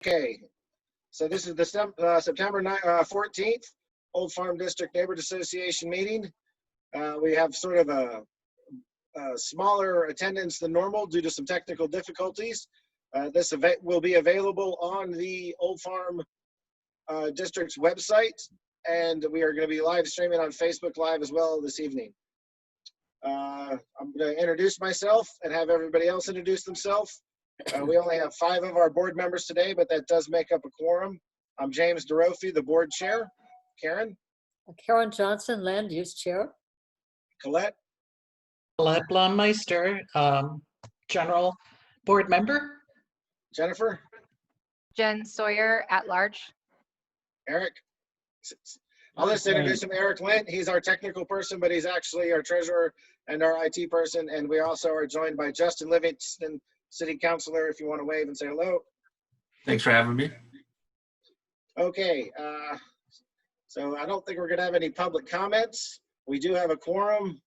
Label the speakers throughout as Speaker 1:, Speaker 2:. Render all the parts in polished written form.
Speaker 1: Okay, so this is the September 14th Old Farm District Neighborhood Association meeting. We have sort of a smaller attendance than normal due to some technical difficulties. This event will be available on the Old Farm District's website, and we are going to be live streaming on Facebook Live as well this evening. I'm going to introduce myself and have everybody else introduce themselves. We only have 5 of our board members today, but that does make up a quorum. I'm James DeRofi, the board chair. Karen?
Speaker 2: Karen Johnson, Land Use Chair.
Speaker 1: Colette?
Speaker 3: Colette Blomeister, General Board Member.
Speaker 1: Jennifer?
Speaker 4: Jen Sawyer, at large.
Speaker 1: Eric? I'll just introduce him, Eric Lint. He's our technical person, but he's actually our treasurer and our IT person. And we also are joined by Justin Livingston, City Councilor, if you want to wave and say hello.
Speaker 5: Thanks for having me.
Speaker 1: Okay, so I don't think we're going to have any public comments. We do have a quorum.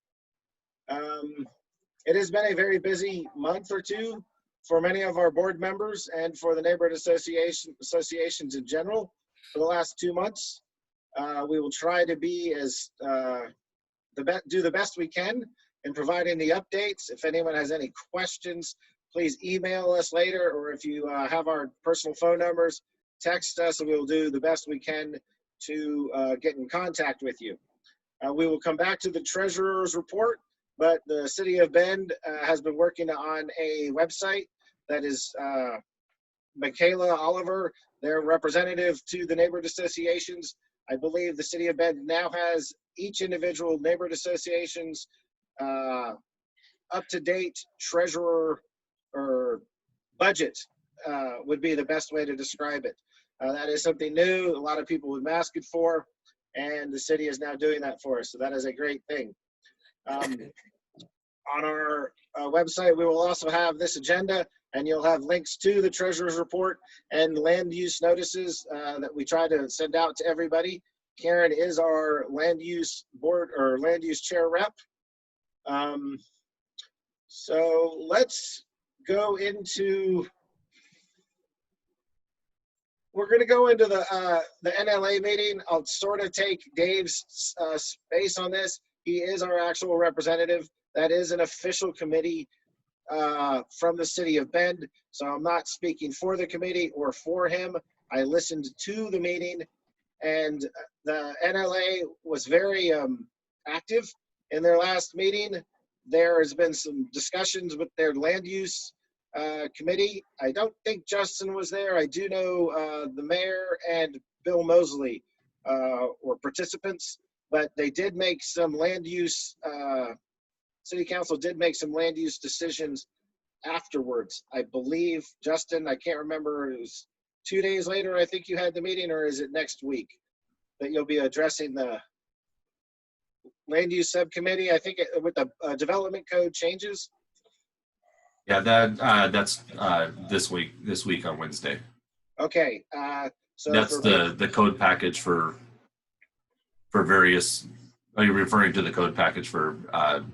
Speaker 1: It has been a very busy month or two for many of our board members and for the neighborhood associations in general for the last 2 months. We will try to be as do the best we can in providing the updates. If anyone has any questions, please email us later, or if you have our personal phone numbers, text us, and we will do the best we can to get in contact with you. We will come back to the treasurer's report, but the City of Bend has been working on a website that is Michaela Oliver, their representative to the neighborhood associations. I believe the City of Bend now has each individual neighborhood association's up-to-date treasurer or budget would be the best way to describe it. That is something new. A lot of people would ask it for, and the city is now doing that for us. So that is a great thing. On our website, we will also have this agenda, and you'll have links to the treasurer's report and land use notices that we try to send out to everybody. Karen is our land use board or land use chair rep. So let's go into, we're going to go into the NLA meeting. I'll sort of take Dave's space on this. He is our actual representative. That is an official committee from the City of Bend. So I'm not speaking for the committee or for him. I listened to the meeting, and the NLA was very active in their last meeting. There has been some discussions with their land use committee. I don't think Justin was there. I do know the mayor and Bill Mosley were participants, but they did make some land use, City Council did make some land use decisions afterwards. I believe, Justin, I can't remember, it was 2 days later, I think you had the meeting, or is it next week that you'll be addressing the land use subcommittee? I think with the development code changes.
Speaker 5: Yeah, that's this week on Wednesday.
Speaker 1: Okay, so
Speaker 5: that's the code package for various. Are you referring to the code package for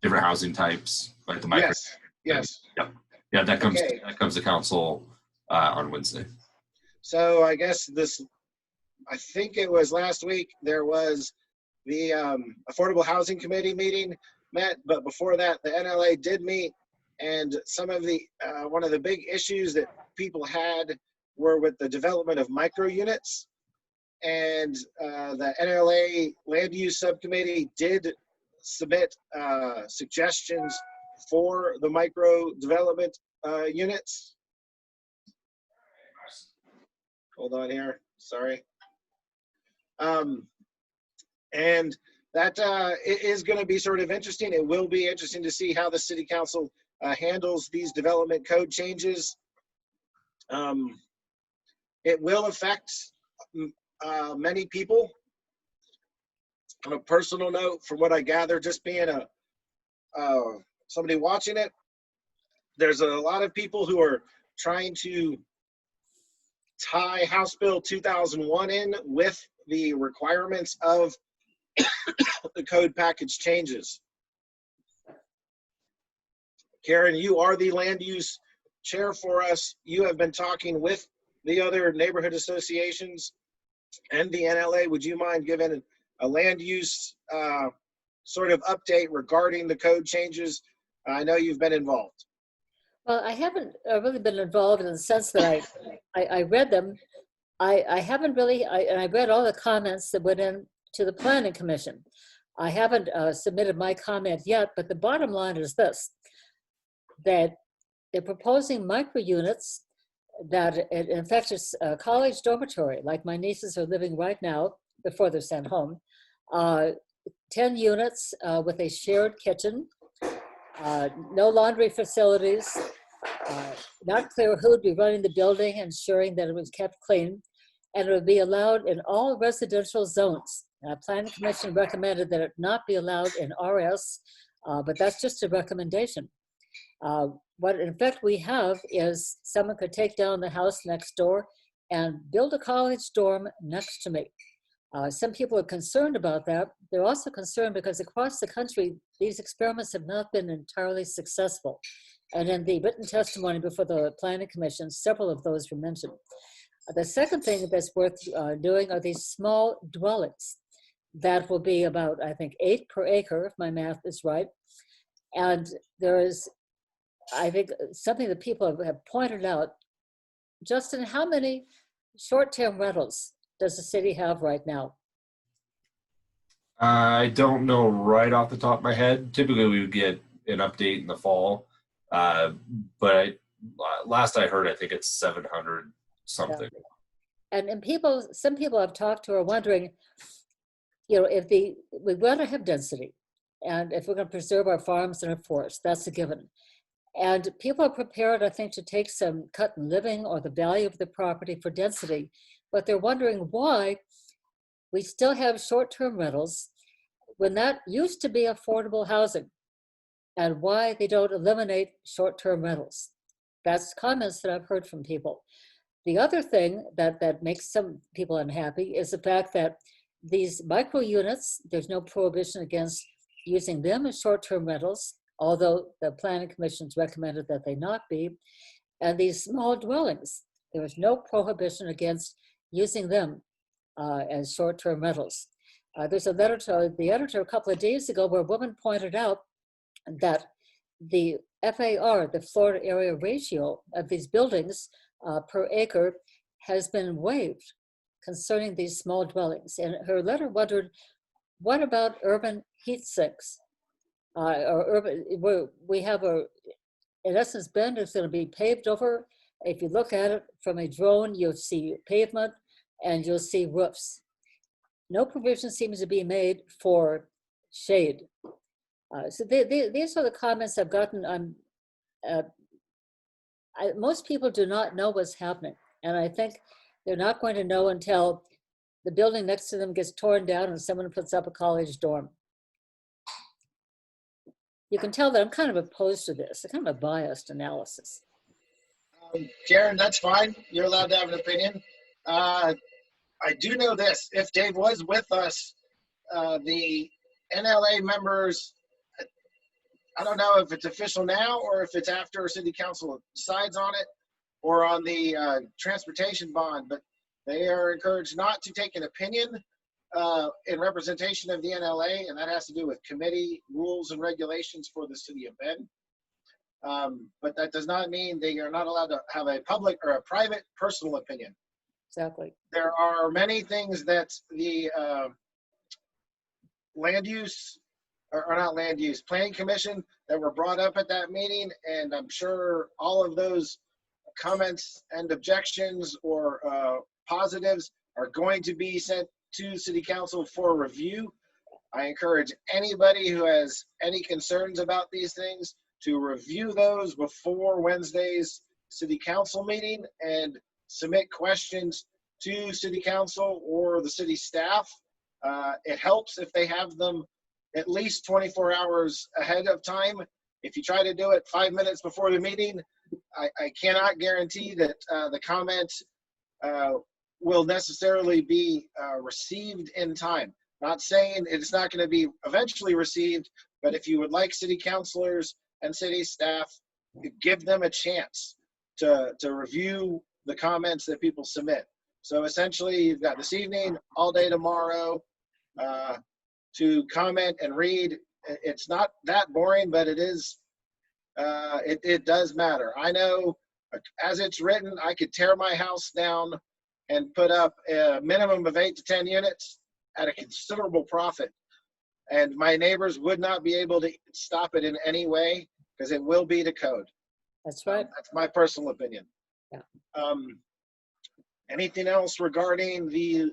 Speaker 5: different housing types, like the micro?
Speaker 1: Yes.
Speaker 5: Yep. Yeah, that comes
Speaker 1: Okay.
Speaker 5: that comes to council on Wednesday.
Speaker 1: So I guess I think it was last week, there was the Affordable Housing Committee meeting met, but before that, the NLA did meet, and some of the one of the big issues that people had were with the development of micro units, and the NLA Land Use Subcommittee did submit suggestions for the micro development units. Hold on here, sorry. And that it is going to be sort of interesting. It will be interesting to see how the City Council handles these development code changes. It will affect many people. On a personal note, from what I gather, just being somebody watching it, there's a lot of people who are trying to tie House Bill 2001 in with the requirements of the code package changes. Karen, you are the land use chair for us. You have been talking with the other neighborhood associations and the NLA, would you mind giving a land use sort of update regarding the code changes? I know you've been involved.
Speaker 2: Well, I haven't really been involved in the sense that I read them. I haven't really, and I read all the comments that went in to the Planning Commission. I haven't submitted my comment yet, but the bottom line is this, that they're proposing micro units that it infects a college dormitory, like my nieces are living right now before they're sent home. 10 units with a shared kitchen, no laundry facilities, not clear who would be running the building, ensuring that it was kept clean, and it would be allowed in all residential zones. Planning Commission recommended that it not be allowed in RS, but that's just a recommendation. What in fact we have is someone could take down the house next door and build a college dorm next to me. Some people are concerned about that. They're also concerned because across the country, these experiments have not been entirely successful. And in the written testimony before the Planning Commission, several of those were mentioned. The second thing that's worth doing are these small dwellings that will be about, I think, 8 per acre, if my math is right. And there is, I think, something that people have pointed out. Justin, how many short-term rentals does the city have right now?
Speaker 5: I don't know right off the top of my head. Typically, we would get an update in the fall, but last I heard, I think it's 700 something.
Speaker 2: Yeah. And some people I've talked to are wondering, you know, if we want to have density, and if we're going to preserve our farms and our forests, that's a given. And people are prepared, I think, to take some cut in living or the value of the property for density, but they're wondering why we still have short-term rentals when that used to be affordable housing, and why they don't eliminate short-term rentals. That's comments that I've heard from people. The other thing that makes some people unhappy is the fact that these micro units, there's no prohibition against using them as short-term rentals, although the Planning Commission's recommended that they not be. And these small dwellings, there is no prohibition against using them as short-term rentals. There's a letter to the editor a couple of days ago where a woman pointed out that the FAR, the Florida area ratio of these buildings per acre, has been waived concerning these small dwellings. And her letter wondered, what about urban heat sinks? Or urban, we have in essence, Bend is going to be paved over. If you look at it from a drone, you'll see pavement and you'll see roofs. No provision seems to be made for shade. So these are the comments I've gotten on. Most people do not know what's happening. And I think they're not going to know until the building next to them gets torn down and someone puts up a college dorm. You can tell that I'm kind of opposed to this, kind of a biased analysis.
Speaker 1: Karen, that's fine. You're allowed to have an opinion. I do know this. If Dave was with us, the NLA members, I don't know if it's official now or if it's after City Council decides on it or on the transportation bond, but they are encouraged not to take an opinion in representation of the NLA, and that has to do with committee rules and regulations for the city of Bend. But that does not mean they are not allowed to have a public or a private personal opinion.
Speaker 2: Exactly.
Speaker 1: There are many things that the land use, or not land use, planning commission that were brought up at that meeting, and I'm sure all of those comments and objections or positives are going to be sent to City Council for review. I encourage anybody who has any concerns about these things to review those before Wednesday's City Council meeting and submit questions to City Council or the city staff. It helps if they have them at least 24 hours ahead of time. If you try to do it 5 minutes before the meeting, I cannot guarantee that the comments will necessarily be received in time. Not saying it's not going to be eventually received, but if you would like city councilors and city staff, give them a chance to review the comments that people submit. So essentially, you've got this evening, all day tomorrow, to comment and read. It's not that boring, but it is. It does matter. I know, as it's written, I could tear my house down and put up a minimum of 8 to 10 units at a considerable profit, and my neighbors would not be able to stop it in any way because it will be to code.
Speaker 2: That's right.
Speaker 1: That's my personal opinion.
Speaker 2: Yeah.
Speaker 1: Anything else regarding the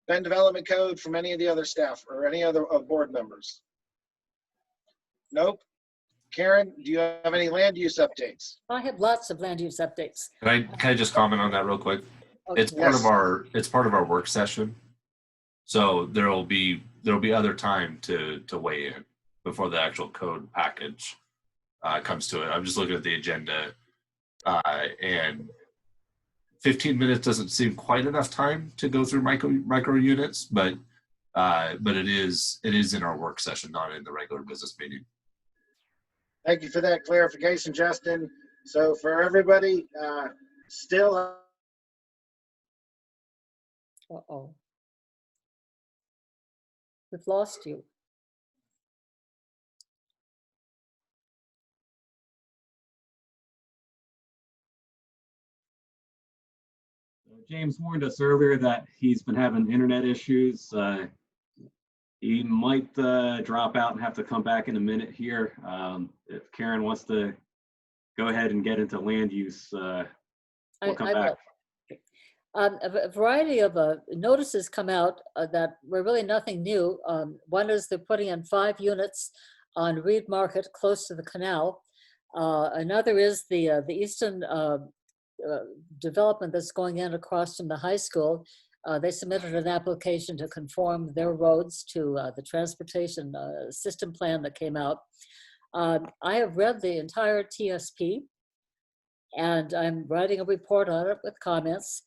Speaker 1: Bend Development Code from any of the other staff or any other board members? Nope. Karen, do you have any land use updates?
Speaker 2: I have lots of land use updates.
Speaker 5: Can I just comment on that real quick?
Speaker 2: Okay.
Speaker 5: It's part
Speaker 1: Yes.
Speaker 5: of our work session. So there'll be other time to weigh in before the actual code package comes to it. I'm just looking at the agenda, and 15 minutes doesn't seem quite enough time to go through micro units, but it is in our work session, not in the regular business meeting.
Speaker 1: Thank you for that clarification, Justin. So for everybody, still
Speaker 2: Uh-oh. We've lost you.
Speaker 6: James warned us earlier that he's been having internet issues. He might drop out and have to come back in a minute here. If Karen wants to go ahead and get into land use, we'll come
Speaker 2: I
Speaker 6: back.
Speaker 2: A variety of notices come out that were really nothing new. One is they're putting in 5 units on Reed Market close to the canal. Another is the eastern development that's going in across from the high school. They submitted an application to conform their roads to the transportation system plan that came out. I have read the entire TSP, and I'm writing a report on it with comments.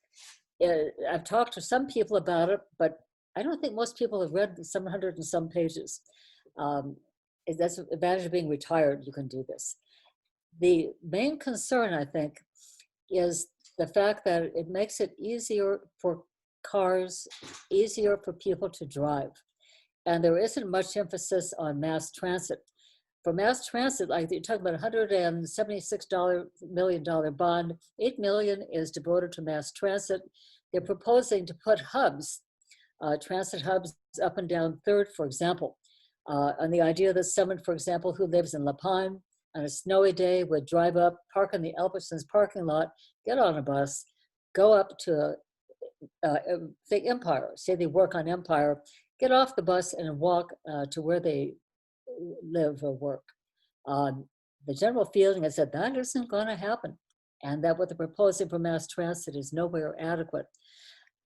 Speaker 2: I've talked to some people about it, but I don't think most people have read the 700 and some pages. That's the advantage of being retired. You can do this. The main concern, I think, is the fact that it makes it easier for cars, easier for people to drive. And there isn't much emphasis on mass transit. For mass transit, like you're talking about $176 million bond, $8 million is devoted to mass transit. They're proposing to put hubs, transit hubs up and down 3rd, for example. And the idea that someone, for example, who lives in La Pine on a snowy day would drive up, park in the Albertsons parking lot, get on a bus, go up to say Empire, say they work on Empire, get off the bus and walk to where they live or work. The general feeling is that that isn't going to happen, and that what they're proposing for mass transit is nowhere adequate.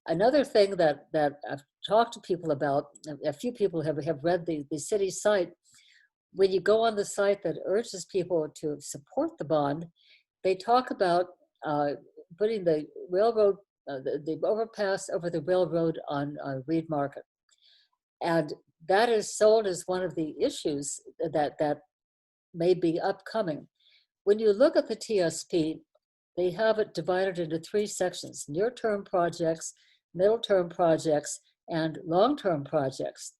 Speaker 2: Another thing that I've talked to people about, a few people have read the city site. When you go on the site that urges people to support the bond, they talk about putting the railroad, the overpass over the railroad on Reed Market. And that is sold as one of the issues that may be upcoming. When you look at the TSP, they have it divided into 3 sections: near-term projects, middle-term projects, and long-term projects.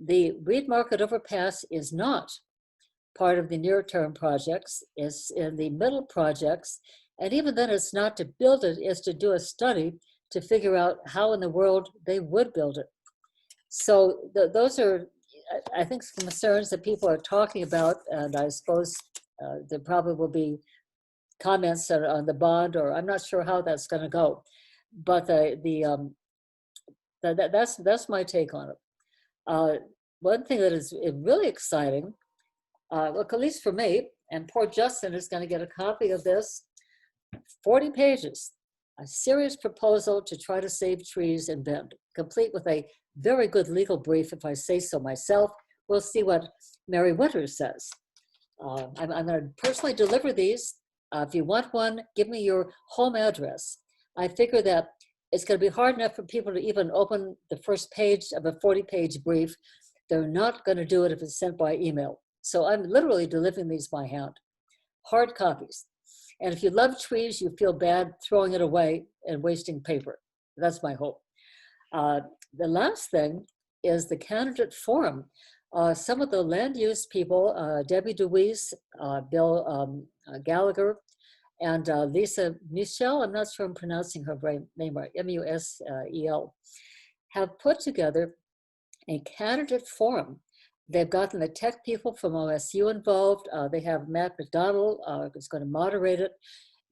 Speaker 2: The Reed Market overpass is not part of the near-term projects, it's in the middle projects, and even then it's not to build it, it's to do a study to figure out how in the world they would build it. So those are, I think, some concerns that people are talking about, and I suppose there probably will be comments on the bond, or I'm not sure how that's going to go. But that's my take on it. One thing that is really exciting, look, at least for me, and poor Justin is going to get a copy of this, 40 pages, a serious proposal to try to save trees in Bend, complete with a very good legal brief, if I say so myself. We'll see what Mary Winters says. I'm going to personally deliver these. If you want one, give me your home address. I figure that it's going to be hard enough for people to even open the first page of a 40-page brief. They're not going to do it if it's sent by email. So I'm literally delivering these by hand, hard copies. And if you love trees, you feel bad throwing it away and wasting paper. That's my hope. The last thing is the candidate forum. Some of the land use people, Debbie DeWeese, Bill Gallagher, and Lisa Michelle, I'm not sure I'm pronouncing her name right, Musel, have put together a candidate forum. They've gotten the tech people from OSU involved. They have Matt McDonald who's going to moderate it.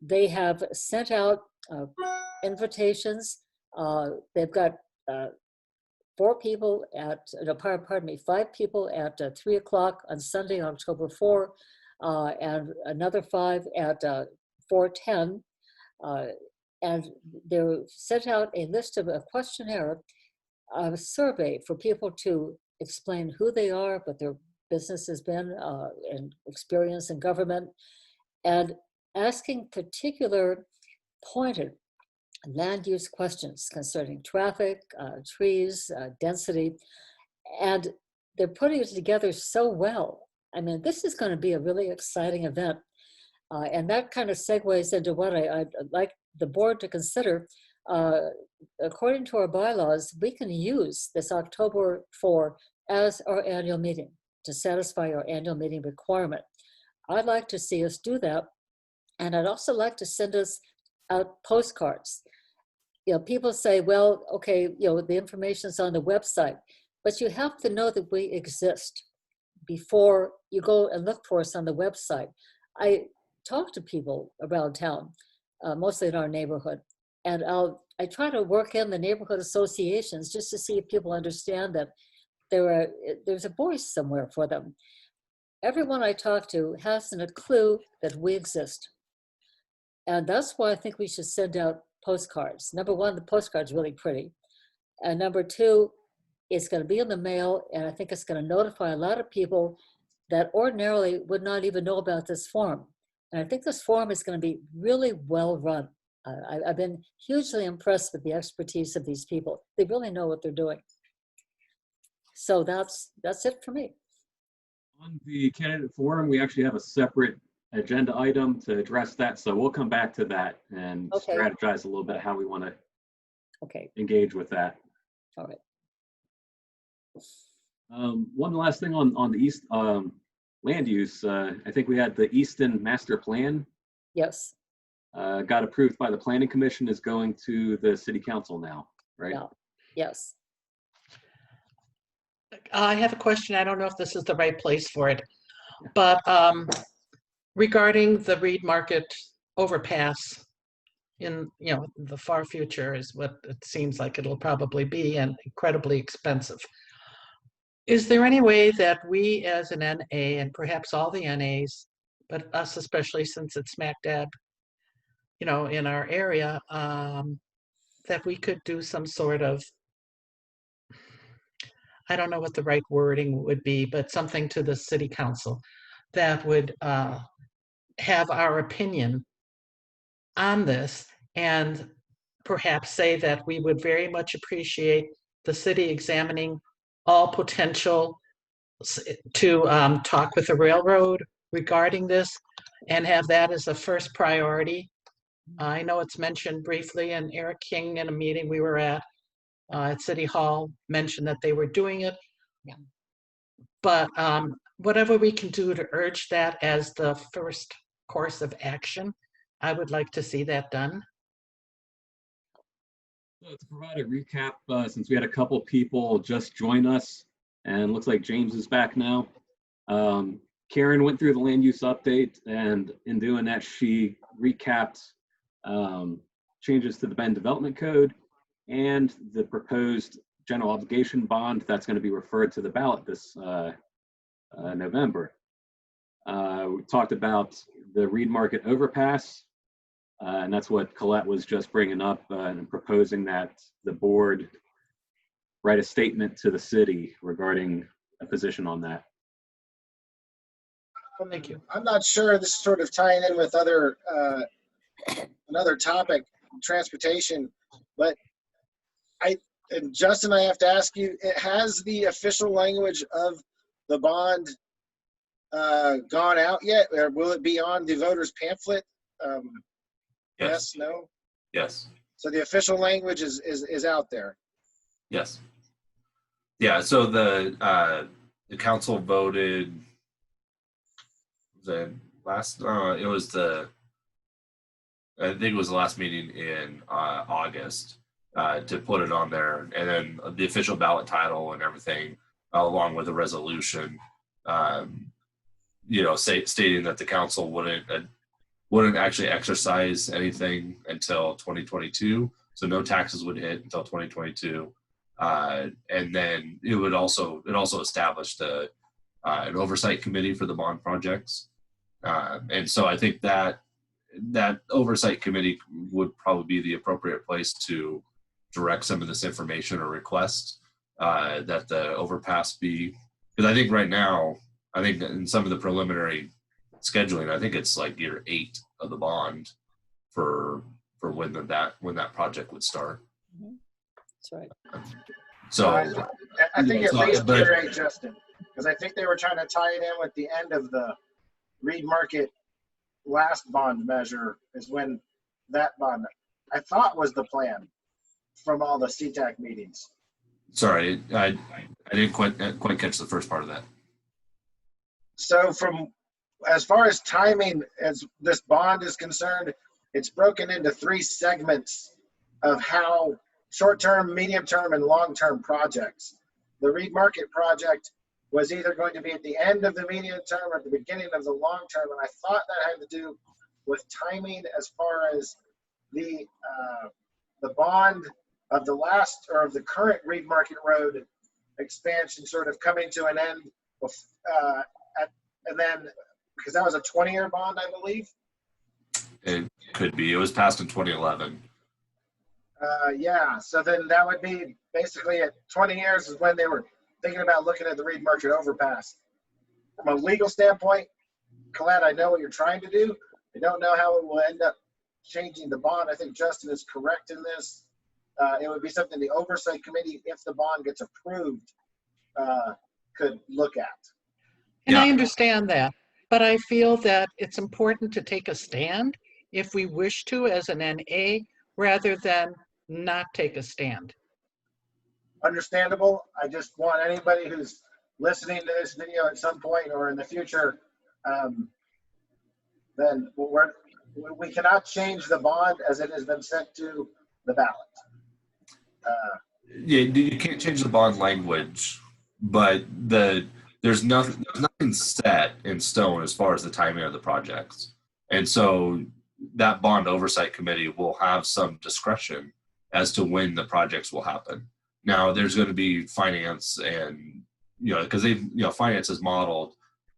Speaker 2: They have sent out invitations. They've got 5 people at 3 o'clock on Sunday, October 4, and another 5 at 4:10. And they sent out a list of a questionnaire, a survey for people to explain who they are, what their business has been, and experience in government, and asking particular pointed land use questions concerning traffic, trees, density, and they're putting it together so well. I mean, this is going to be a really exciting event. And that kind of segues into what I'd like the board to consider. According to our bylaws, we can use this October 4 as our annual meeting to satisfy our annual meeting requirement. I'd like to see us do that. And I'd also like to send us out postcards. You know, people say, well, okay, you know, the information's on the website, but you have to know that we exist before you go and look for us on the website. I talk to people around town, mostly in our neighborhood, and I try to work in the neighborhood associations just to see if people understand that there's a voice somewhere for them. Everyone I talk to hasn't a clue that we exist. And that's why I think we should send out postcards. Number one, the postcard's really pretty. And number two, it's going to be in the mail, and I think it's going to notify a lot of people that ordinarily would not even know about this forum. And I think this forum is going to be really well run. I've been hugely impressed with the expertise of these people. They really know what they're doing. So that's it for me.
Speaker 6: On the candidate forum, we actually have a separate agenda item to address that. So we'll come back to that and
Speaker 2: Okay.
Speaker 6: strategize a little bit how we want to
Speaker 2: Okay,
Speaker 6: engage with that.
Speaker 2: all right.
Speaker 6: One last thing on the East land use. I think we had the Easton Master Plan
Speaker 2: Yes,
Speaker 6: got approved by the Planning Commission, is going to the City Council now, right?
Speaker 2: yeah, yes.
Speaker 3: I have a question. I don't know if this is the right place for it, but regarding the Reed Market overpass in, you know, the far future is what it seems like it'll probably be, and incredibly expensive. Is there any way that we as an NA, and perhaps all the NAs, but us especially since it's smack dab, you know, in our area, that we could do some sort of, I don't know what the right wording would be, but something to the City Council that would have our opinion on this, and perhaps say that we would very much appreciate the city examining all potential to talk with the railroad regarding this, and have that as a first priority. I know it's mentioned briefly, and Eric King in a meeting we were at City Hall mentioned that they were doing it.
Speaker 2: Yeah.
Speaker 3: But whatever we can do to urge that as the first course of action, I would like to see that done.
Speaker 6: So to provide a recap, since we had a couple people just join us, and looks like James is back now. Karen went through the land use update, and in doing that, she recapped changes to the Bend Development Code and the proposed general obligation bond that's going to be referred to the ballot this November. We talked about the Reed Market overpass, and that's what Colette was just bringing up, and proposing that the board write a statement to the city regarding a position on that.
Speaker 3: Thank you.
Speaker 1: I'm not sure, this is sort of tying in with another topic, transportation, but and Justin, I have to ask you, has the official language of the bond gone out yet, or will it be on the voters pamphlet Yes, no?
Speaker 5: Yes.
Speaker 1: So the official language is out there.
Speaker 5: Yes. Yeah. So the council voted. The last. It was the. I think it was the last meeting in August to put it on there, and then the official ballot title and everything, along with a resolution, stating that the council wouldn't actually exercise anything until 2022. So no taxes would hit until 2022, and then it also established an oversight committee for the bond projects, and so I think that oversight committee would probably be the appropriate place to direct some of this information or request that the overpass be, because I think right now, I think in some of the preliminary scheduling, I think it's like year 8 of the bond for when that project would start.
Speaker 2: That's right.
Speaker 5: So
Speaker 1: I think at
Speaker 5: So,
Speaker 1: least
Speaker 5: but-
Speaker 1: year 8, Justin, because I think they were trying to tie it in with the end of the Reed Market last bond measure is when that bond, I thought, was the plan from all the CTAC meetings.
Speaker 5: sorry, I didn't quite catch the first part of that.
Speaker 1: So from, as far as timing, as this bond is concerned, it's broken into 3 segments of how short-term, medium-term, and long-term projects. The Reed Market project was either going to be at the end of the medium term or at the beginning of the long term, and I thought that had to do with timing as far as the bond of the last or of the current Reed Market Road expansion sort of coming to an end, and then because that was a 20-year bond, I believe.
Speaker 5: It could be. It was passed in 2011.
Speaker 1: Yeah, so then that would be basically at 20 years is when they were thinking about looking at the Reed Market overpass. From a legal standpoint, Colette, I know what you're trying to do. I don't know how it will end up changing the bond. I think Justin is correct in this. It would be something the oversight committee, if the bond gets approved, could look at.
Speaker 3: And I
Speaker 5: Yeah.
Speaker 3: understand that, but I feel that it's important to take a stand if we wish to as an NA, rather than not take a stand.
Speaker 1: Understandable. I just want anybody who's listening to this video at some point or in the future, then we cannot change the bond as it has been sent to the ballot.
Speaker 5: Yeah, you can't change the bond language, but there's nothing set in stone as far as the timing of the projects, and so that bond oversight committee will have some discretion as to when the projects will happen. Now, there's going to be finance, and because finance is modeled,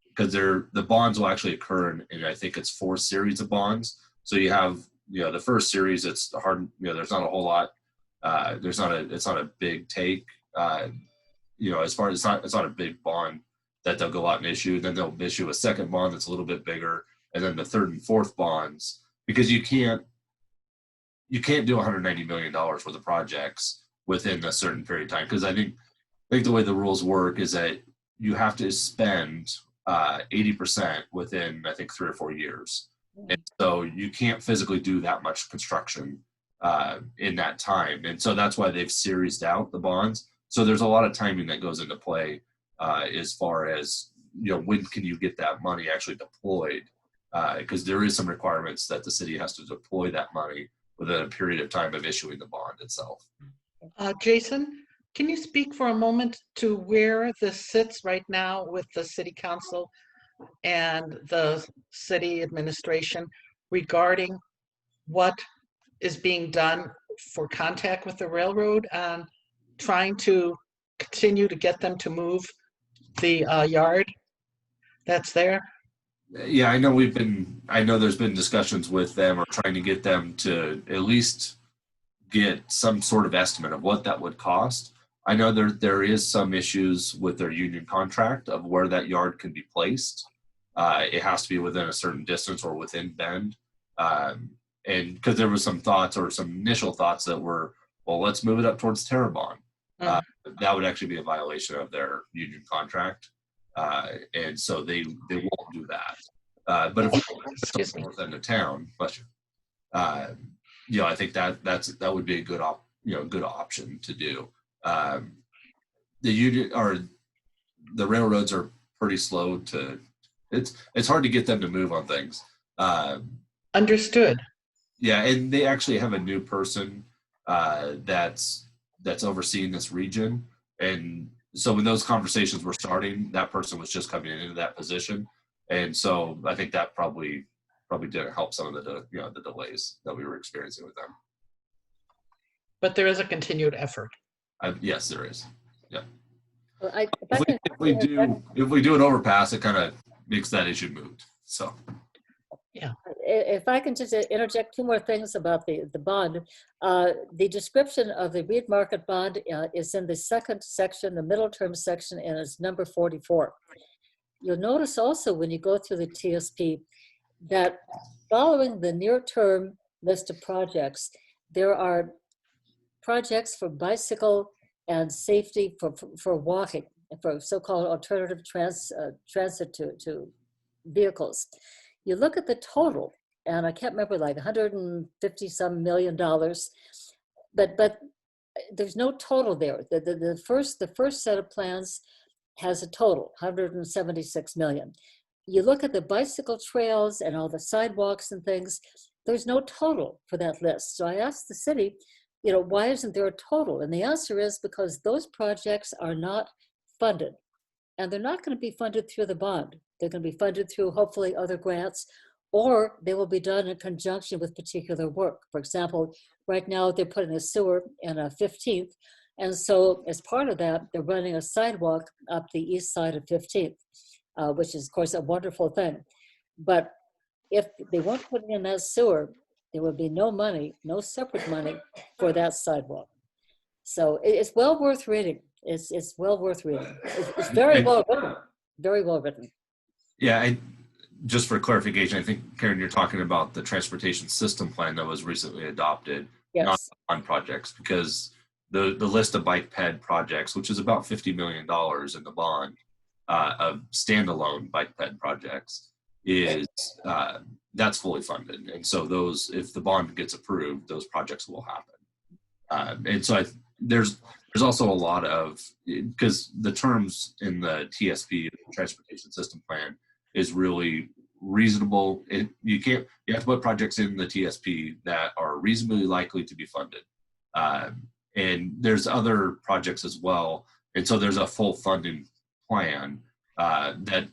Speaker 5: because the bonds will actually occur in I think it's 4 series of bonds. So you have the first series, it's hard, there's not a whole lot. It's not a big take. As far as it's not a big bond that they'll go out and issue. Then they'll issue a second bond that's a little bit bigger, and then the third and fourth bonds, because you can't do $190 million worth of projects within a certain period of time. Because I think the way the rules work is that you have to spend 80% within, I think, 3 or 4 years. And so you can't physically do that much construction in that time. And so that's why they've seriesed out the bonds. So there's a lot of timing that goes into play as far as, when can you get that money actually deployed? Because there is some requirements that the city has to deploy that money within a period of time of issuing the bond itself.
Speaker 3: Jason, can you speak for a moment to where this sits right now with the city council and the city administration regarding what is being done for contact with the railroad and trying to continue to get them to move the yard that's there?
Speaker 5: Yeah, I know there's been discussions with them or trying to get them to at least get some sort of estimate of what that would cost. I know there is some issues with their union contract of where that yard can be placed. It has to be within a certain distance or within Bend. And because there was some thoughts or some initial thoughts that were, well, let's move it up towards Terrebonne. That would actually be a violation of their union contract. And so they won't do that. But if we
Speaker 3: Excuse me.
Speaker 5: north end of town, bless you, I think that would be a good good option to do. The railroads are pretty slow to. It's hard to get them to move on things.
Speaker 3: Understood.
Speaker 5: Yeah, and they actually have a new person that's overseeing this region, and so when those conversations were starting, that person was just coming into that position, and so I think that probably didn't help some of the the delays that we were experiencing with them.
Speaker 3: But there is a continued effort.
Speaker 5: Yes, there is. Yeah.
Speaker 2: Well,
Speaker 5: If we do an overpass, it kind of makes that issue moot. So.
Speaker 2: If I can just interject two more things about the bond. The description of the Reed Market bond is in the second section, the middle term section, and it's number 44. You'll notice also when you go through the TSP that following the near term list of projects, there are projects for bicycle and safety for walking, for so-called alternative transit to vehicles. You look at the total, and I can't remember, like $150-some million, but there's no total there. The first set of plans has a total, 176 million. You look at the bicycle trails and all the sidewalks and things, there's no total for that list. So I asked the city, why isn't there a total? And the answer is because those projects are not funded. And they're not going to be funded through the bond. They're going to be funded through hopefully other grants, or they will be done in conjunction with particular work. For example, right now they're putting a sewer in a 15th. And so as part of that, they're running a sidewalk up the east side of 15th, which is of course a wonderful thing. But if they weren't putting in that sewer, there would be no money, no separate money for that sidewalk. So it's well worth reading. It's well worth reading. It's very well written. Very well written.
Speaker 5: Yeah, just for clarification, I think, Karen, you're talking about the transportation system plan that was recently adopted,
Speaker 2: Yes.
Speaker 5: not on projects, because the list of bike ped projects, which is about $50 million in the bond of standalone bike ped projects, is that's fully funded. And so those, if the bond gets approved, those projects will happen. And so there's also a lot of, because the terms in the TSP, Transportation System Plan, is really reasonable. You have to put projects in the TSP that are reasonably likely to be funded. And there's other projects as well. And so there's a full funding plan that,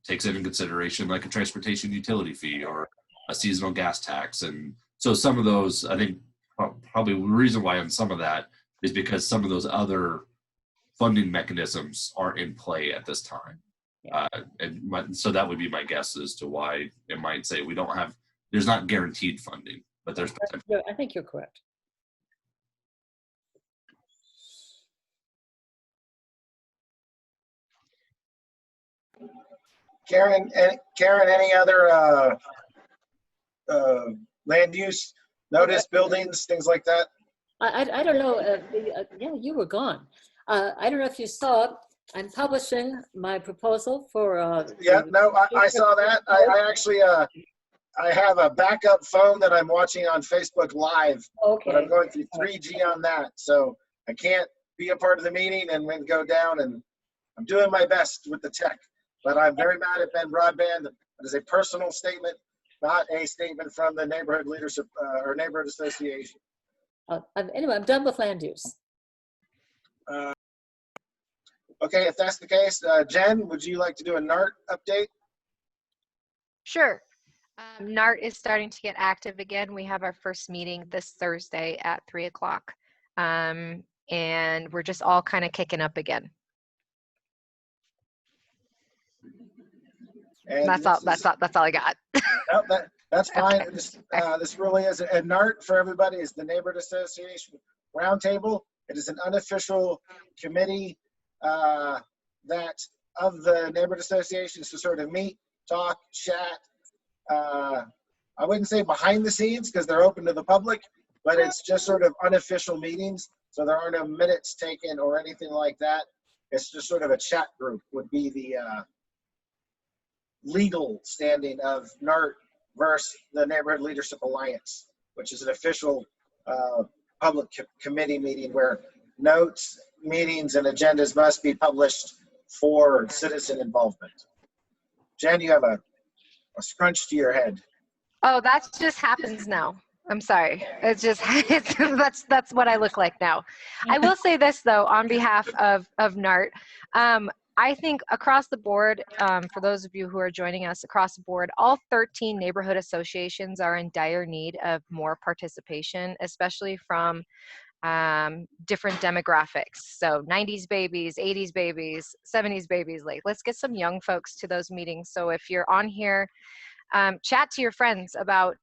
Speaker 5: takes into consideration like a transportation utility fee or a seasonal gas tax. And so some of those, I think probably the reason why on some of that is because some of those other funding mechanisms aren't in play at this time. So that would be my guess as to why it might say there's not guaranteed funding, but there's potential.
Speaker 2: I think you're correct.
Speaker 1: Karen, any other land use notice, buildings, things like that?
Speaker 2: I don't know. Yeah, you were gone. I don't know if you saw. I'm publishing my proposal for.
Speaker 1: Yeah, no, I saw that. I actually I have a backup phone that I'm watching on Facebook Live.
Speaker 2: Okay.
Speaker 1: But I'm going through 3G on that, so I can't be a part of the meeting and then go down. And I'm doing my best with the tech, but I'm very mad at Ben Broadband. It is a personal statement, not a statement from the neighborhood leadership or neighborhood association.
Speaker 2: Anyway, I'm done with land use.
Speaker 1: Okay, if that's the case, Jen, would you like to do a NART update?
Speaker 4: Sure. NART is starting to get active again. We have our first meeting this Thursday at 3 o'clock. And we're just all kind of kicking up again.
Speaker 1: And
Speaker 4: That's all I got.
Speaker 1: No, that's fine. This really is a NART for everybody. Is the Neighborhood Association Roundtable. It is an unofficial committee that of the neighborhood associations to sort of meet, talk, chat. I wouldn't say behind the scenes because they're open to the public, but it's just sort of unofficial meetings. So there are no minutes taken or anything like that. It's just sort of a chat group would be legal standing of NART versus the Neighborhood Leadership Alliance, which is an official public committee meeting where notes, meetings, and agendas must be published for citizen involvement. Jen, you have a scrunch to your head.
Speaker 4: Oh, that just happens now. I'm sorry. It's just that's what I look like now. I will say this though, on behalf of NART, I think across the board, for those of you who are joining us across the board, all 13 neighborhood associations are in dire need of more participation, especially from different demographics. So 90s babies, 80s babies, 70s babies. Like, let's get some young folks to those meetings. So if you're on here, chat to your friends about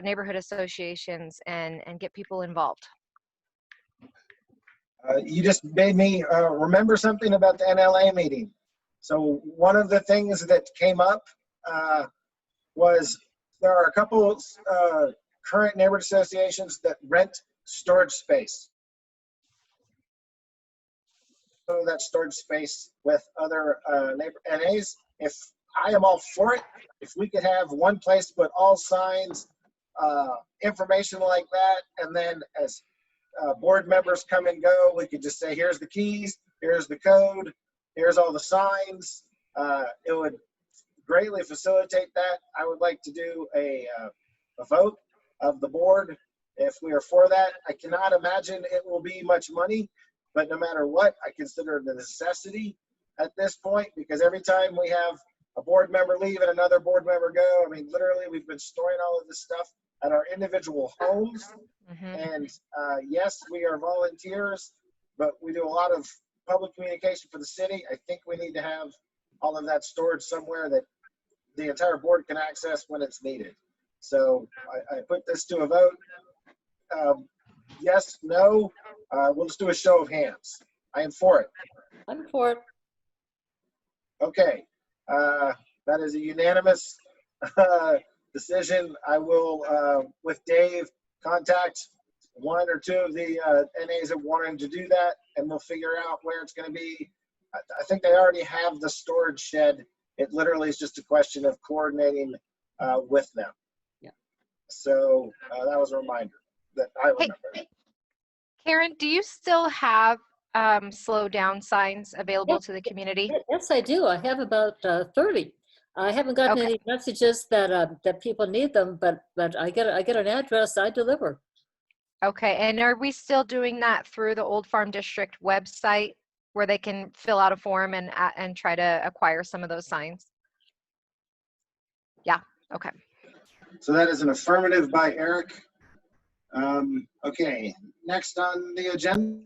Speaker 4: neighborhood associations and get people involved.
Speaker 1: You just made me remember something about the NLA meeting. So one of the things that came up was there are a couple current neighborhood associations that rent storage space. So that storage space with other neighbor NAs. If I am all for it, if we could have one place to put all signs, information like that, and then as board members come and go, we could just say, here's the keys, here's the code, here's all the signs. It would greatly facilitate that. I would like to do a vote of the board if we are for that. I cannot imagine it will be much money, but no matter what, I consider it a necessity at this point, because every time we have a board member leave and another board member go, I mean, literally we've been storing all of this stuff at our individual homes. And yes, we are volunteers, but we do a lot of public communication for the city. I think we need to have all of that stored somewhere that the entire board can access when it's needed. So I put this to a vote. Yes, no, we'll just do a show of hands. I am for it.
Speaker 2: I'm for it.
Speaker 1: Okay, that is a unanimous decision. I will, with Dave, contact one or two of the NAs that wanted to do that, and we'll figure out where it's going to be. I think they already have the storage shed. It literally is just a question of coordinating with them.
Speaker 2: Yeah.
Speaker 1: So that was a reminder that I remember.
Speaker 4: Hey, Karen, do you still have slow down signs available to the community?
Speaker 2: Yes, I do. I have about 30. I haven't gotten
Speaker 4: Okay.
Speaker 2: any messages that that people need them, but I get an address, I deliver.
Speaker 4: Okay, and are we still doing that through the Old Farm District website where they can fill out a form and try to acquire some of those signs? Yeah, okay.
Speaker 1: So that is an affirmative by Eric. Okay, next on the agenda.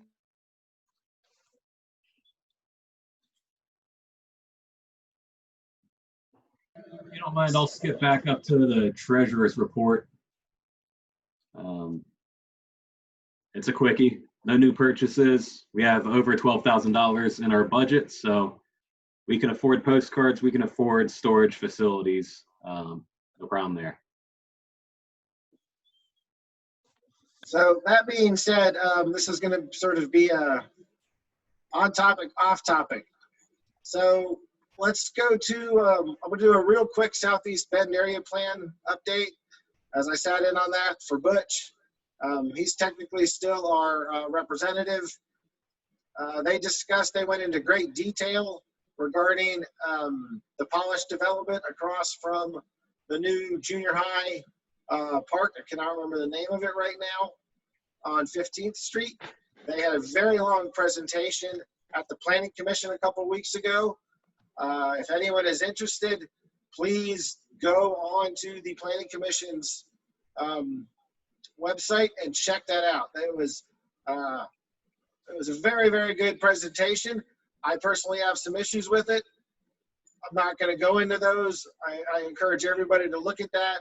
Speaker 6: If you don't mind, I'll skip back up to the treasurer's report. It's a quickie. No new purchases. We have over $12,000 in our budget, so we can afford postcards. We can afford storage facilities. No problem there.
Speaker 1: So that being said, this is going to sort of be a on topic, off topic. So let's go to, I'm going to do a real quick Southeast Bend area plan update, as I sat in on that for Butch. He's technically still our representative. They went into great detail regarding the polished development across from the new junior high park. I cannot remember the name of it right now, on 15th Street. They had a very long presentation at the Planning Commission a couple of weeks ago. If anyone is interested, please go on to the Planning Commission's website and check that out. It was a very, very good presentation. I personally have some issues with it. I'm not going to go into those. I encourage everybody to look at that.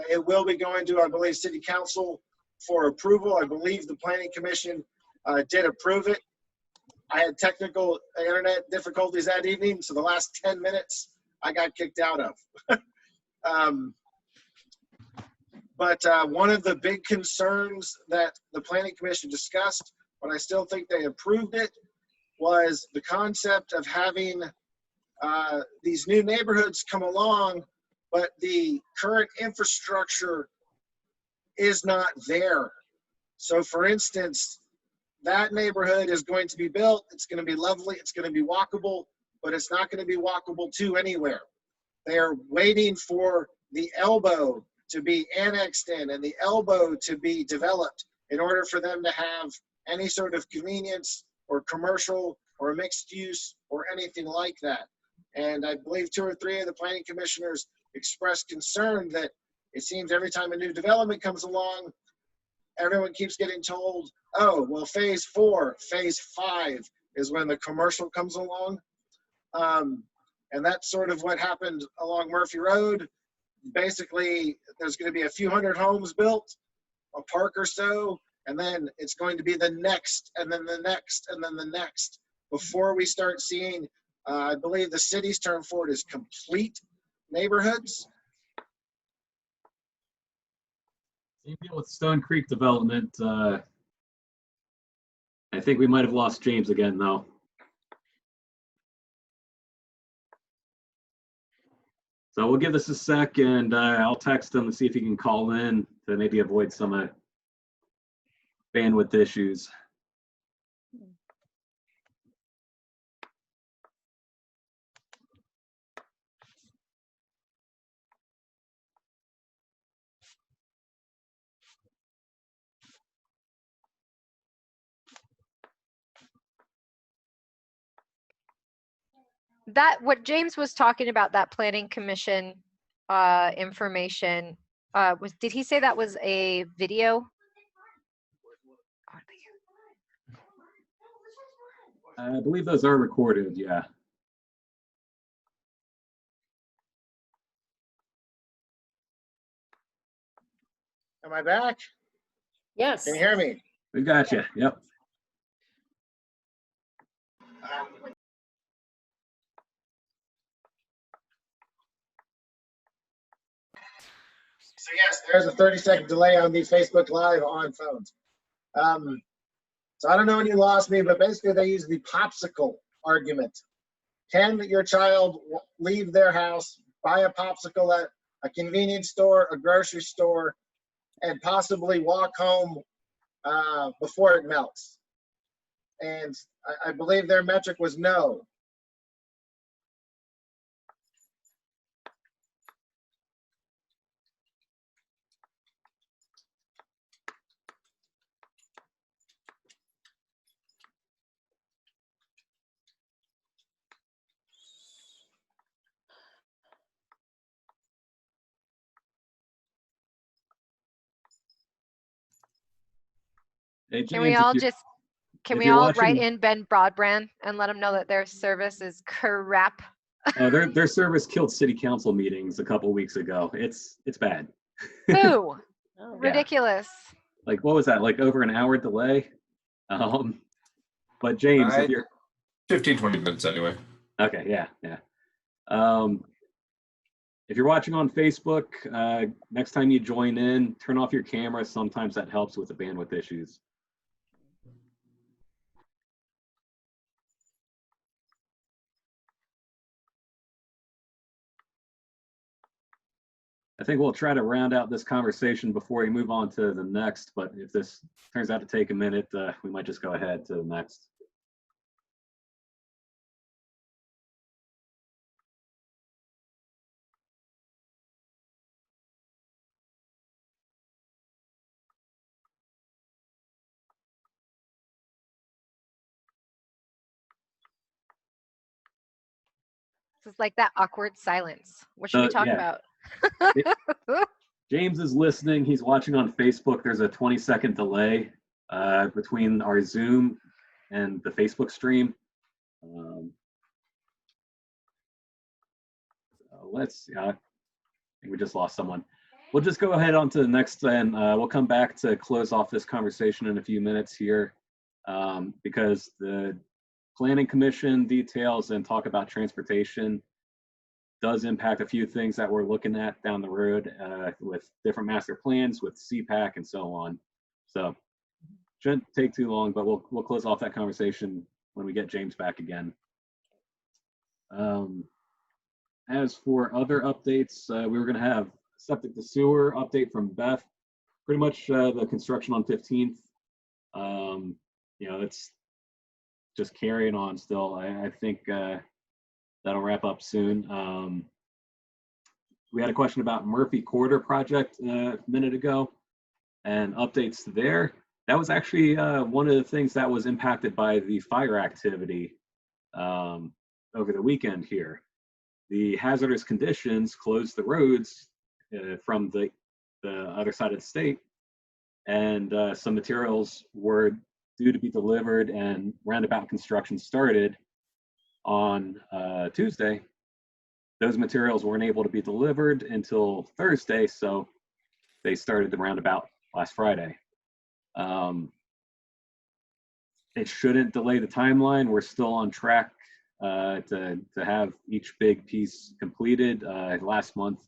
Speaker 1: It will be going to, I believe, City Council for approval. I believe the Planning Commission did approve it. I had technical internet difficulties that evening, so the last 10 minutes I got kicked out of. But one of the big concerns that the Planning Commission discussed, but I still think they approved it, was the concept of having these new neighborhoods come along, but the current infrastructure is not there. So for instance, that neighborhood is going to be built, it's going to be lovely, it's going to be walkable, but it's not going to be walkable to anywhere. They're waiting for the elbow to be annexed in and the elbow to be developed in order for them to have any sort of convenience or commercial or mixed use or anything like that. And I believe 2 or 3 of the planning commissioners expressed concern that it seems every time a new development comes along, everyone keeps getting told, oh, well, phase 4, phase 5 is when the commercial comes along. And that's sort of what happened along Murphy Road. Basically, there's going to be a few hundred homes built, a park or so, and then it's going to be the next, and then the next, and then the next, before we start seeing, I believe the city's term for it is complete neighborhoods.
Speaker 6: Same deal with Stone Creek development. I think we might have lost James again, though. So we'll give this a sec, and I'll text him to see if he can call in to maybe avoid some bandwidth issues.
Speaker 4: That, what James was talking about, that planning commission information, did he say that was a video?
Speaker 6: I believe those are recorded, yeah.
Speaker 1: Am I back?
Speaker 2: Yes.
Speaker 1: Can you hear me?
Speaker 6: We got you, yep.
Speaker 1: So yes, there's a 30-second delay on the Facebook Live on phones. So I don't know when you lost me, but basically they use the popsicle argument. Can your child leave their house, buy a popsicle at a convenience store, a grocery store, and possibly walk home before it melts? And I believe their metric was no.
Speaker 6: Hey,
Speaker 4: Can we
Speaker 6: James,
Speaker 4: all
Speaker 6: if you-
Speaker 4: just, can
Speaker 6: if
Speaker 4: we
Speaker 6: you're
Speaker 4: all
Speaker 6: watching-
Speaker 4: write in Ben Broadband and let him know that their service is crap?
Speaker 6: their service killed city council meetings a couple weeks ago. It's bad.
Speaker 4: Boo,
Speaker 2: Oh,
Speaker 4: ridiculous.
Speaker 6: Like, what was that? Like over an hour delay? But James, if you're
Speaker 5: 15, 20 minutes anyway.
Speaker 6: okay, yeah. If you're watching on Facebook, next time you join in, turn off your camera. Sometimes that helps with the bandwidth issues. I think we'll try to round out this conversation before we move on to the next, but if this turns out to take a minute, we might just go ahead to the next.
Speaker 4: This is like that awkward silence. What should we talk
Speaker 6: yeah.
Speaker 4: about?
Speaker 6: James is listening. He's watching on Facebook. There's a 20-second delay between our Zoom and the Facebook stream. Let's see. I think we just lost someone. We'll just go ahead on to the next, and we'll come back to close off this conversation in a few minutes here, because the Planning Commission details and talk about transportation does impact a few things that we're looking at down the road with different master plans, with CPAC and so on. So shouldn't take too long, but we'll close off that conversation when we get James back again. As for other updates, we were going to have septic to sewer update from Beth. Pretty much the construction on 15th. It's just carrying on still. I think that'll wrap up soon. We had a question about Murphy Corridor project a minute ago and updates there. That was actually one of the things that was impacted by the fire activity over the weekend here. The hazardous conditions closed the roads from the other side of the state, and some materials were due to be delivered, and roundabout construction started on Tuesday. Those materials weren't able to be delivered until Thursday, so they started the roundabout last Friday. It shouldn't delay the timeline. We're still on track to have each big piece completed. Last month,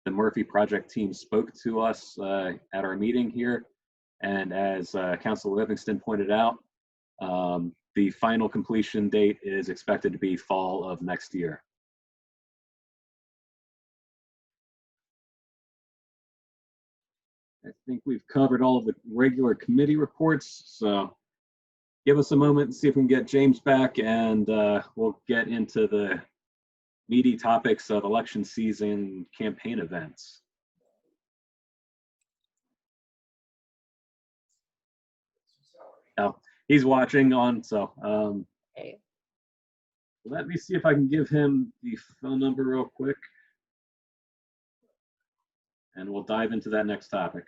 Speaker 6: the Murphy project team spoke to us at our meeting here, and as Councilor Livingston pointed out, the final completion date is expected to be fall of next year. I think we've covered all of the regular committee reports, so give us a moment and see if we can get James back, and we'll get into the meaty topics of election season campaign events. Now, he's watching on, so
Speaker 2: Okay.
Speaker 6: let me see if I can give him the phone number real quick, and we'll dive into that next topic.